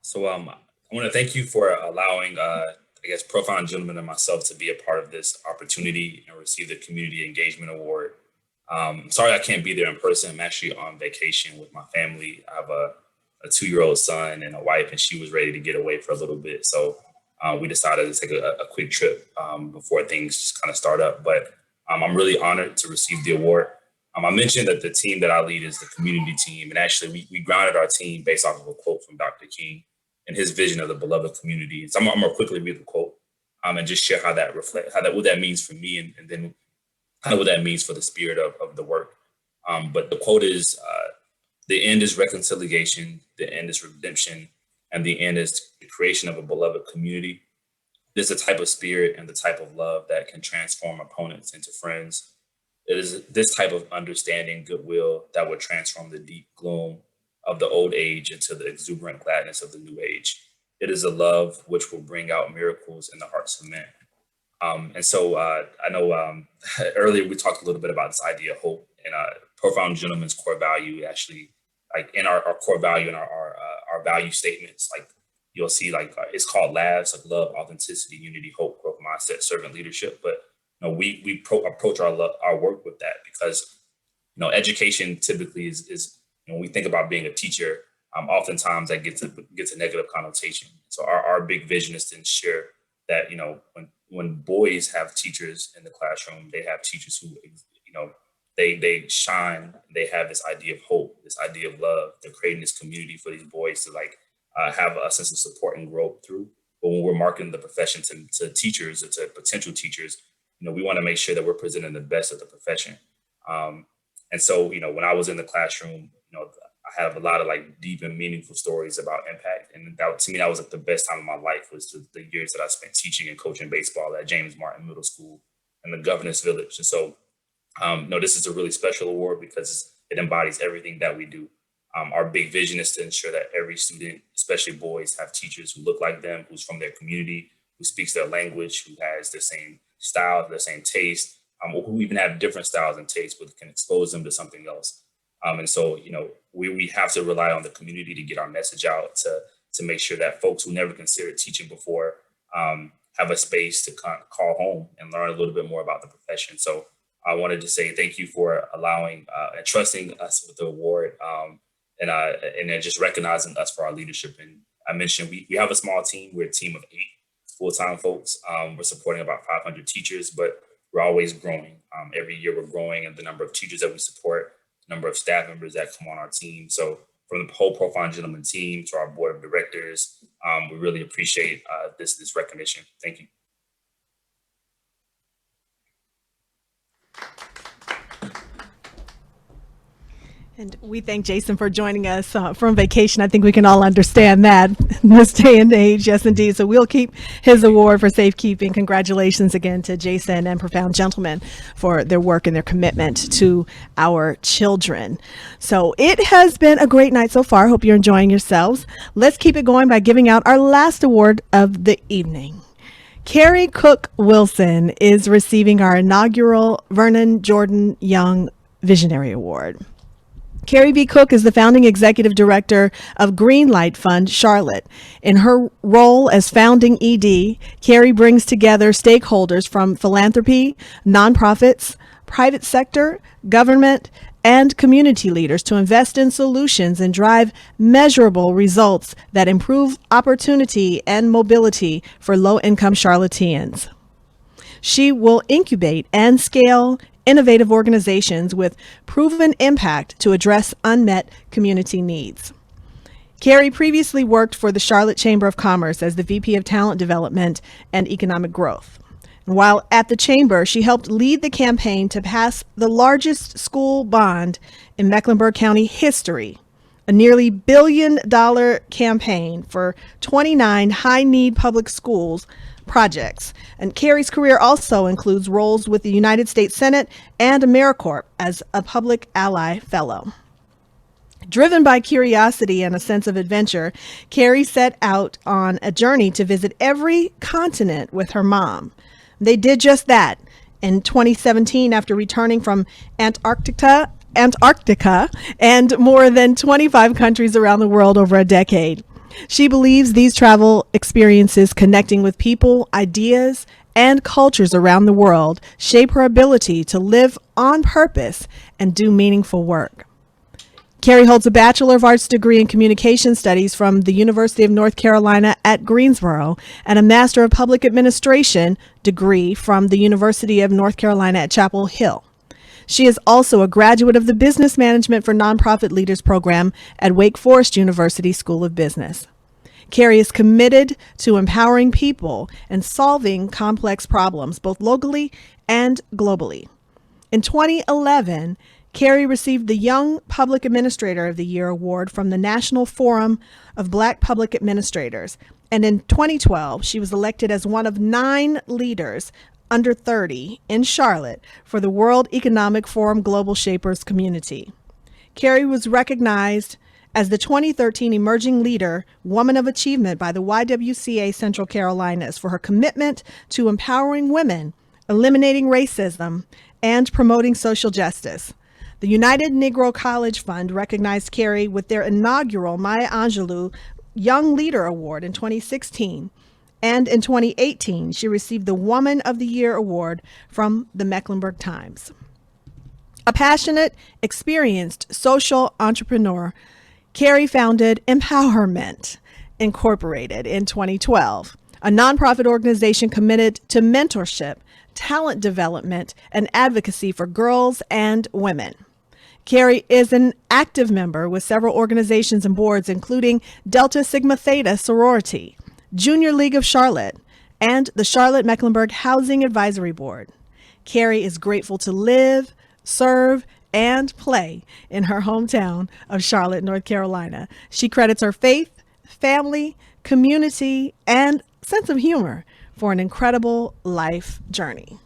So I want to thank you for allowing, Profound Gentleman and myself to be a part of this opportunity and receive the Community Engagement Award. Sorry I can't be there in person. I'm actually on vacation with my family. I have a 2-year-old son and a wife, and she was ready to get away for a little bit. So we decided to take a quick trip before things just kind of start up. But I'm really honored to receive the award. I mentioned that the team that I lead is the community team, and actually we grounded our team based off of a quote from Dr. King and his vision of the beloved community. So I'm gonna quickly read the quote and just share what that means for me, and then kind of what that means for the spirit of the work. But the quote is, the end is reconciliation, the end is redemption, and the end is the creation of a beloved community. There's a type of spirit and the type of love that can transform opponents into friends. It is this type of understanding, goodwill, that would transform the deep gloom of the old age into the exuberant gladness of the new age. It is a love which will bring out miracles in the hearts of men. And so I know earlier we talked a little bit about this idea of hope, and Profound Gentleman's core value, actually, like in our core value and our value statements, like you'll see, it's called LAVS, like love, authenticity, unity, hope, growth, mindset, servant leadership. But we approach our work with that because education typically is when we think about being a teacher, oftentimes that gets a negative connotation. So our big vision is to ensure that when boys have teachers in the classroom, they have teachers who they shine. They have this idea of hope, this idea of love. They're creating this community for these boys to have a sense of support and growth through. But when we're marketing the profession to teachers or to potential teachers, we want to make sure that we're presenting the best of the profession. And so, when I was in the classroom, I have a lot of deep and meaningful stories about impact. And that, to me, that was the best time of my life, was the years that I spent teaching and coaching baseball at James Martin Middle School and the Governors Village. And so, this is a really special award because it embodies everything that we do. Our big vision is to ensure that every student, especially boys, have teachers who look like them, who's from their community, who speaks their language, who has the same style, the same taste, or who even have different styles and tastes, but can expose them to something else. And so, we have to rely on the community to get our message out, to make sure that folks who never considered teaching before have a space to kind of call home and learn a little bit more about the profession. So I wanted to say thank you for allowing and trusting us with the award, and then just recognizing us for our leadership. And I mentioned we have a small team. We're a team of 8 full-time folks. We're supporting about 500 teachers, but we're always growing. Every year we're growing in the number of teachers that we support, the number of staff members that come on our team. So from the whole Profile Gentleman team to our board of directors, we really appreciate this recognition. Thank you. And we thank Jason for joining us from vacation. I think we can all understand that in this day and age. Yes, indeed. So we'll keep his award for safekeeping. Congratulations again to Jason and Profound Gentlemen for their work and their commitment to our children. So it has been a great night so far. Hope you're enjoying yourselves. Let's keep it going by giving out our last award of the evening. Carrie Cook Wilson is receiving our inaugural Vernon Jordan Young Visionary Award. Carrie B. Cook is the founding executive director of Greenlight Fund Charlotte. In her role as founding ED, Carrie brings together stakeholders from philanthropy, nonprofits, private sector, government, and community leaders to invest in solutions and drive measurable results that improve opportunity and mobility for low-income Charlotteans. She will incubate and scale innovative organizations with proven impact to address unmet community needs. Carrie previously worked for the Charlotte Chamber of Commerce as the VP of Talent Development and Economic Growth. And while at the Chamber, she helped lead the campaign to pass the largest school bond in Mecklenburg County history, a nearly $1 billion campaign for 29 high-need public schools projects. And Carrie's career also includes roles with the United States Senate and AmeriCorps as a Public Ally Fellow. Driven by curiosity and a sense of adventure, Carrie set out on a journey to visit every continent with her mom. They did just that. In 2017, after returning from Antarctica and more than 25 countries around the world over a decade. She believes these travel experiences connecting with people, ideas, and cultures around the world shape her ability to live on purpose and do meaningful work. Carrie holds a Bachelor of Arts degree in Communication Studies from the University of North Carolina at Greensboro and a Master of Public Administration degree from the University of North Carolina at Chapel Hill. She is also a graduate of the Business Management for Nonprofit Leaders program at Wake Forest University School of Business. Carrie is committed to empowering people and solving complex problems, both locally and globally. In 2011, Carrie received the Young Public Administrator of the Year award from the National Forum of Black Public Administrators. And in 2012, she was elected as one of 9 leaders under 30 in Charlotte for the World Economic Forum Global Shapers community. Carrie was recognized as the 2013 Emerging Leader Woman of Achievement by the YWCA Central Carolinas for her commitment to empowering women, eliminating racism, and promoting social justice. The United Negro College Fund recognized Carrie with their inaugural Maya Angelou Young Leader Award in 2016. And in 2018, she received the Woman of the Year Award from the Mecklenburg Times. A passionate, experienced social entrepreneur, Carrie founded Empowerment Incorporated in 2012, a nonprofit organization committed to mentorship, talent development, and advocacy for girls and women. Carrie is an active member with several organizations and boards, including Delta Sigma Theta Sorority, Junior League of Charlotte, and the Charlotte Mecklenburg Housing Advisory Board. Carrie is grateful to live, serve, and play in her hometown of Charlotte, North Carolina. She credits her faith, family, community, and sense of humor for an incredible life journey.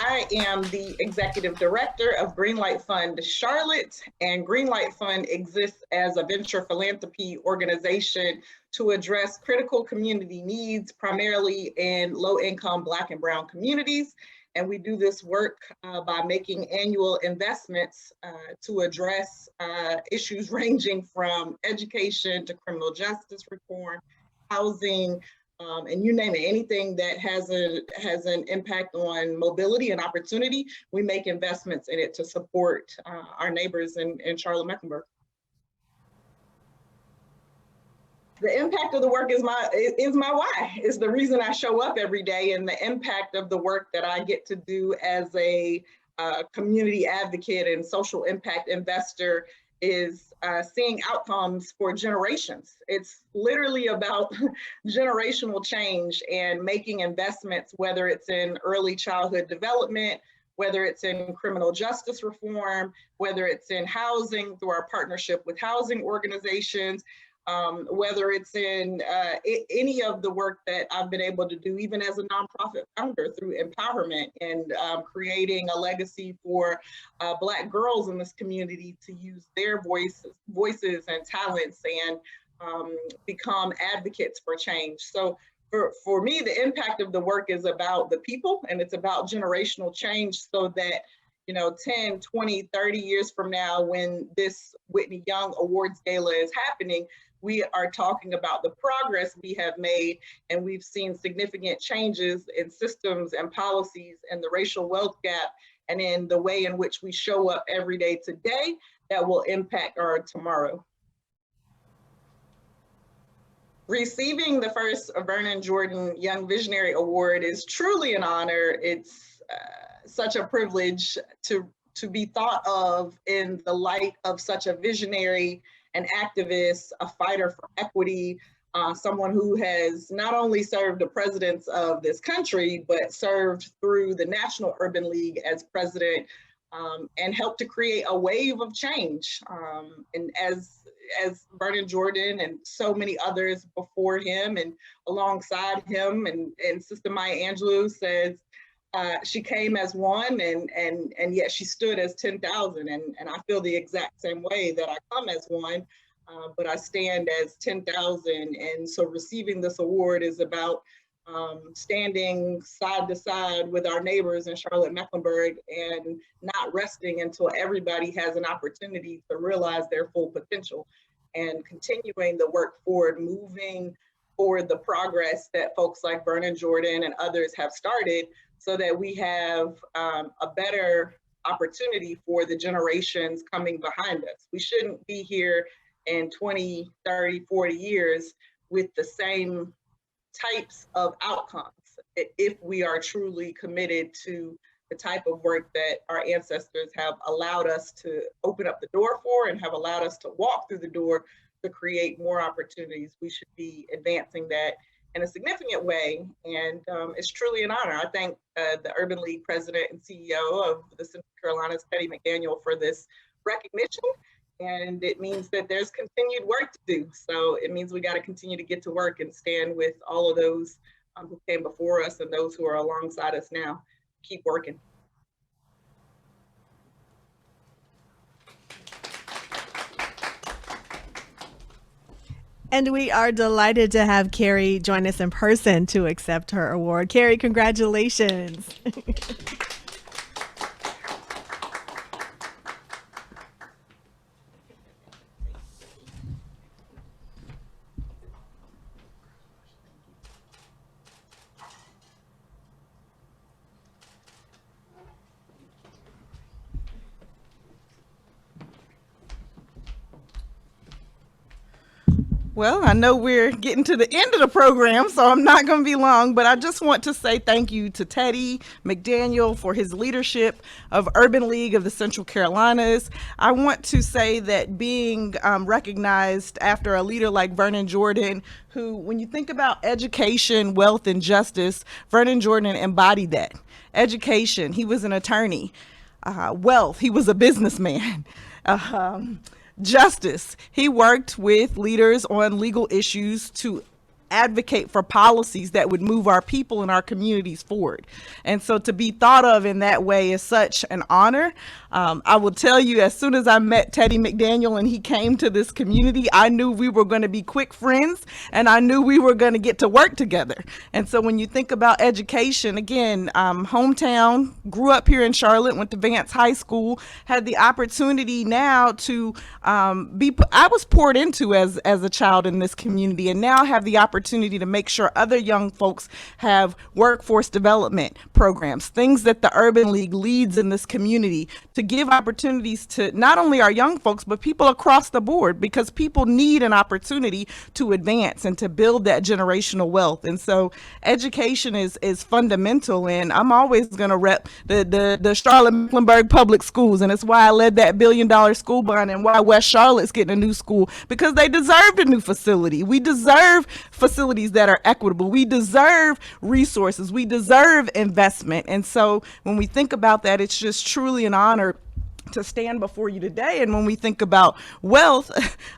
I am the executive director of Greenlight Fund Charlotte, and Greenlight Fund exists as a venture philanthropy organization to address critical community needs, primarily in low-income Black and Brown communities. And we do this work by making annual investments to address issues ranging from education to criminal justice reform, housing, and you name it, anything that has an impact on mobility and opportunity, we make investments in it to support our neighbors in Charlotte-Mecklenburg. The impact of the work is my why. It's the reason I show up every day, and the impact of the work that I get to do as a community advocate and social impact investor is seeing outcomes for generations. It's literally about generational change and making investments, whether it's in early childhood development, whether it's in criminal justice reform, whether it's in housing through our partnership with housing organizations, whether it's in any of the work that I've been able to do, even as a nonprofit founder, through empowerment and creating a legacy for Black girls in this community to use their voices and talents and become advocates for change. So for me, the impact of the work is about the people, and it's about generational change, so that 10, 20, 30 years from now, when this Whitney Young Awards Gala is happening, we are talking about the progress we have made, and we've seen significant changes in systems and policies and the racial wealth gap, and in the way in which we show up every day today that will impact our tomorrow. Receiving the first Vernon Jordan Young Visionary Award is truly an honor. It's such a privilege to be thought of in the light of such a visionary, an activist, a fighter for equity, someone who has not only served the presidents of this country, but served through the National Urban League as president, and helped to create a wave of change. And as Vernon Jordan and so many others before him and alongside him, and Sister Maya Angelou says, she came as one, and yet she stood as 10,000. And I feel the exact same way, that I come as one, but I stand as 10,000. And so receiving this award is about standing side to side with our neighbors in Charlotte-Mecklenburg and not resting until everybody has an opportunity to realize their full potential, and continuing the work forward, moving forward the progress that folks like Vernon Jordan and others have started, so that we have a better opportunity for the generations coming behind us. We shouldn't be here in 20, 30, 40 years with the same types of outcomes if we are truly committed to the type of work that our ancestors have allowed us to open up the door for, and have allowed us to walk through the door to create more opportunities. We should be advancing that in a significant way, and it's truly an honor. I thank the Urban League president and CEO of the Central Carolinas, Teddy McDaniel, for this recognition, and it means that there's continued work to do. So it means we got to continue to get to work and stand with all of those who came before us and those who are alongside us now. Keep working. And we are delighted to have Carrie join us in person to accept her award. Carrie, congratulations. Well, I know we're getting to the end of the program, so I'm not going to be long, but I just want to say thank you to Teddy McDaniel for his leadership of Urban League of the Central Carolinas. I want to say that being recognized after a leader like Vernon Jordan, who, when you think about education, wealth, and justice, Vernon Jordan embodied that. Education, he was an attorney. Wealth, he was a businessman. Justice, he worked with leaders on legal issues to advocate for policies that would move our people and our communities forward. And so to be thought of in that way is such an honor. I will tell you, as soon as I met Teddy McDaniel and he came to this community, I knew we were going to be quick friends, and I knew we were going to get to work together. And so when you think about education, again, hometown, grew up here in Charlotte, went to Vance High School, had the opportunity now to I was poured into as a child in this community, and now have the opportunity to make sure other young folks have workforce development programs, things that the Urban League leads in this community, to give opportunities to not only our young folks, but people across the board, because people need an opportunity to advance and to build that generational wealth. And so education is fundamental, and I'm always going to rep the Charlotte Mecklenburg Public Schools, and it's why I led that $1 billion school bond, and why West Charlotte's getting a new school, because they deserved a new facility. We deserve facilities that are equitable. We deserve resources. We deserve investment. And so when we think about that, it's just truly an honor to stand before you today. And when we think about wealth,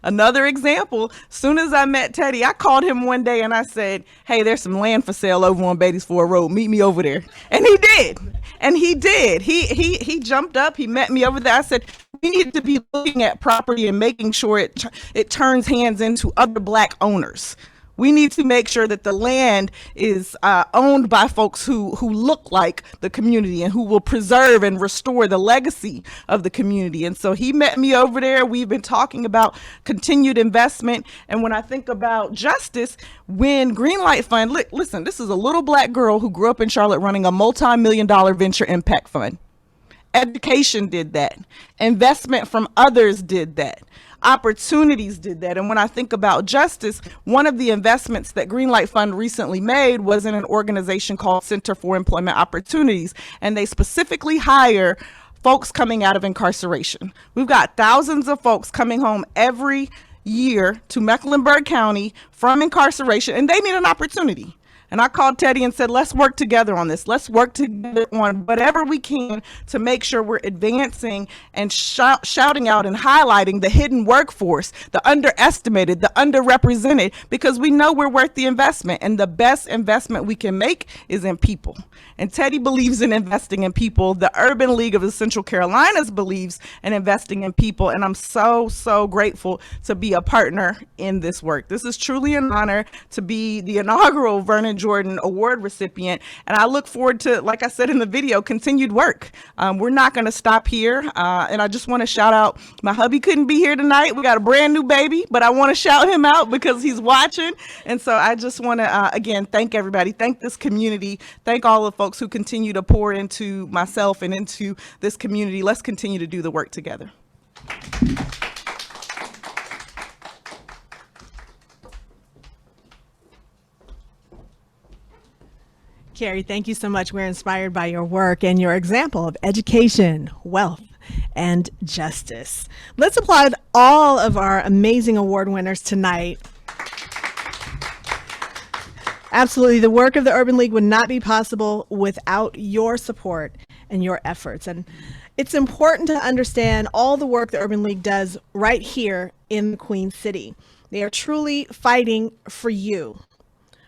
another example, soon as I met Teddy, I called him one day and I said, hey, there's some land for sale over on Beatty's Ford Road. Meet me over there. And he did. And he did. He jumped up. He met me over there. I said, we need to be looking at property and making sure it turns hands into other Black owners. We need to make sure that the land is owned by folks who look like the community and who will preserve and restore the legacy of the community. And so he met me over there. We've been talking about continued investment. And when I think about justice, when Greenlight Fund, listen, this is a little Black girl who grew up in Charlotte running a multi-million-dollar venture impact fund. Education did that. Investment from others did that. Opportunities did that. And when I think about justice, one of the investments that Greenlight Fund recently made was in an organization called Center for Employment Opportunities. And they specifically hire folks coming out of incarceration. We've got thousands of folks coming home every year to Mecklenburg County from incarceration, and they need an opportunity. And I called Teddy and said, let's work together on this. Let's work together on whatever we can to make sure we're advancing and shouting out and highlighting the hidden workforce, the underestimated, the underrepresented, because we know we're worth the investment. And the best investment we can make is in people. And Teddy believes in investing in people. The Urban League of the Central Carolinas believes in investing in people. And I'm so, so grateful to be a partner in this work. This is truly an honor to be the inaugural Vernon Jordan Award recipient. And I look forward to, like I said in the video, continued work. We're not going to stop here. And I just want to shout out, my hubby couldn't be here tonight. We got a brand new baby, but I want to shout him out because he's watching. And so I just want to, again, thank everybody. Thank this community. Thank all the folks who continue to pour into myself and into this community. Let's continue to do the work together. Carrie, thank you so much. We're inspired by your work and your example of education, wealth, and justice. Let's applaud all of our amazing award winners tonight. Absolutely. The work of the Urban League would not be possible without your support and your efforts. And it's important to understand all the work the Urban League does right here in the Queen City. They are truly fighting for you.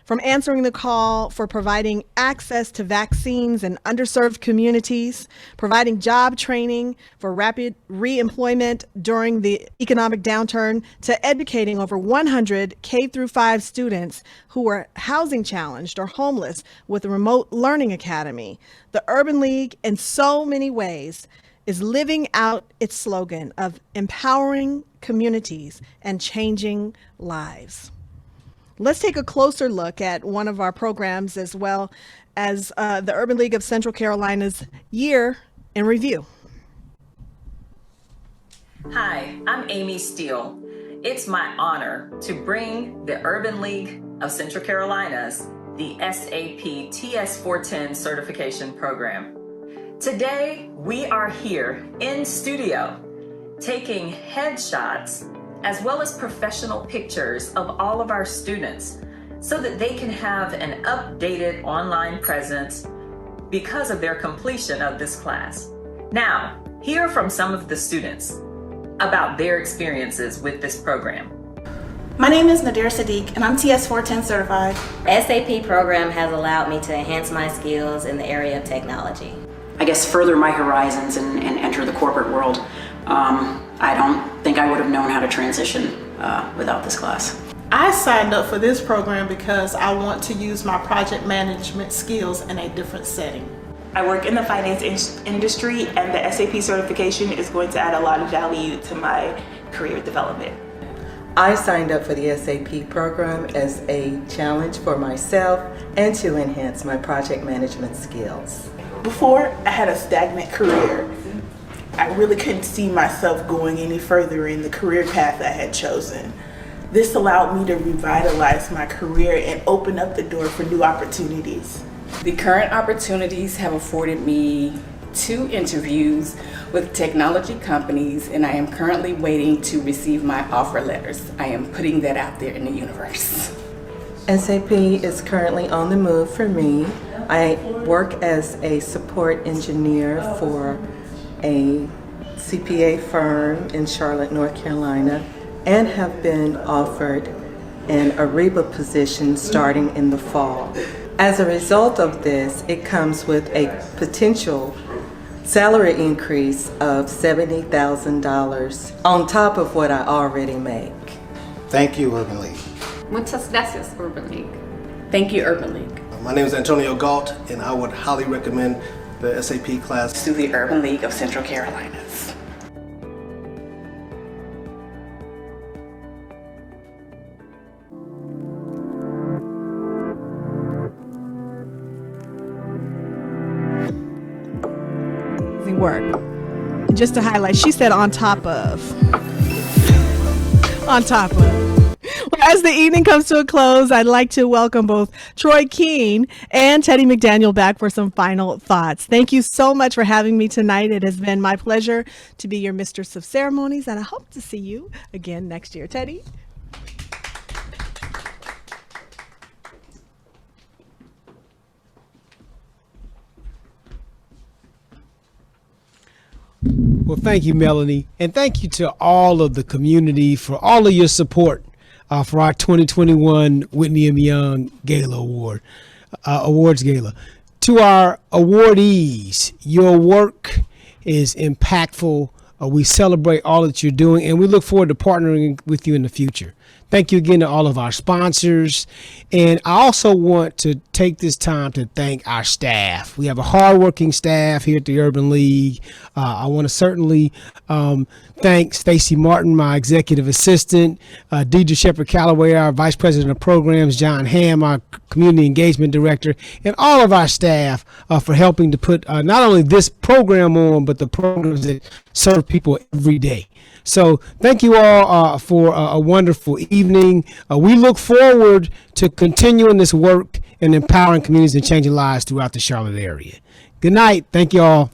From answering the call for providing access to vaccines in underserved communities, providing job training for rapid re-employment during the economic downturn, to educating over 100 K-5 students who are housing challenged or homeless with a remote learning academy. The Urban League, in so many ways, is living out its slogan of empowering communities and changing lives. Let's take a closer look at one of our programs, as well as the Urban League of Central Carolina's Year in Review. Hi, I'm Amy Steele. It's my honor to bring the Urban League of Central Carolinas the SAP TS410 certification program. Today, we are here in studio taking headshots as well as professional pictures of all of our students so that they can have an updated online presence because of their completion of this class. Now, hear from some of the students about their experiences with this program. My name is Nadir Sadiq, and I'm TS410 certified. SAP program has allowed me to enhance my skills in the area of technology. I guess further my horizons and enter the corporate world. I don't think I would have known how to transition without this class. I signed up for this program because I want to use my project management skills in a different setting. I work in the finance industry, and the SAP certification is going to add a lot of value to my career development. I signed up for the SAP program as a challenge for myself and to enhance my project management skills. Before, I had a stagnant career. I really couldn't see myself going any further in the career path I had chosen. This allowed me to revitalize my career and open up the door for new opportunities. The current opportunities have afforded me 2 interviews with technology companies, and I am currently waiting to receive my offer letters. I am putting that out there in the universe. SAP is currently on the move for me. I work as a support engineer for a CPA firm in Charlotte, North Carolina, and have been offered an Ariba position starting in the fall. As a result of this, it comes with a potential salary increase of $70,000 on top of what I already make. Thank you, Urban League. Muchas gracias, Urban League. Thank you, Urban League. My name is Antonio Galt, and I would highly recommend the SAP class To the Urban League of Central Carolinas. Work. Just to highlight, she said on top of. On top of. Well, as the evening comes to a close, I'd like to welcome both Troy Keene and Teddy McDaniel back for some final thoughts. Thank you so much for having me tonight. It has been my pleasure to be your mistress of ceremonies, and I hope to see you again next year. Teddy? Well, thank you, Melanie. And thank you to all of the community for all of your support for our 2021 Whitney M. Young Gala Awards Gala. To our awardees, your work is impactful. We celebrate all that you're doing, and we look forward to partnering with you in the future. Thank you again to all of our sponsors. And I also want to take this time to thank our staff. We have a hardworking staff here at the Urban League. I want to certainly thank Stacy Martin, my executive assistant, Deidre Shepherd-Calloway, our vice president of programs, John Hamm, our community engagement director, and all of our staff for helping to put not only this program on, but the programs that serve people every day. So thank you all for a wonderful evening. We look forward to continuing this work and empowering communities and changing lives throughout the Charlotte area. Good night. Thank you all.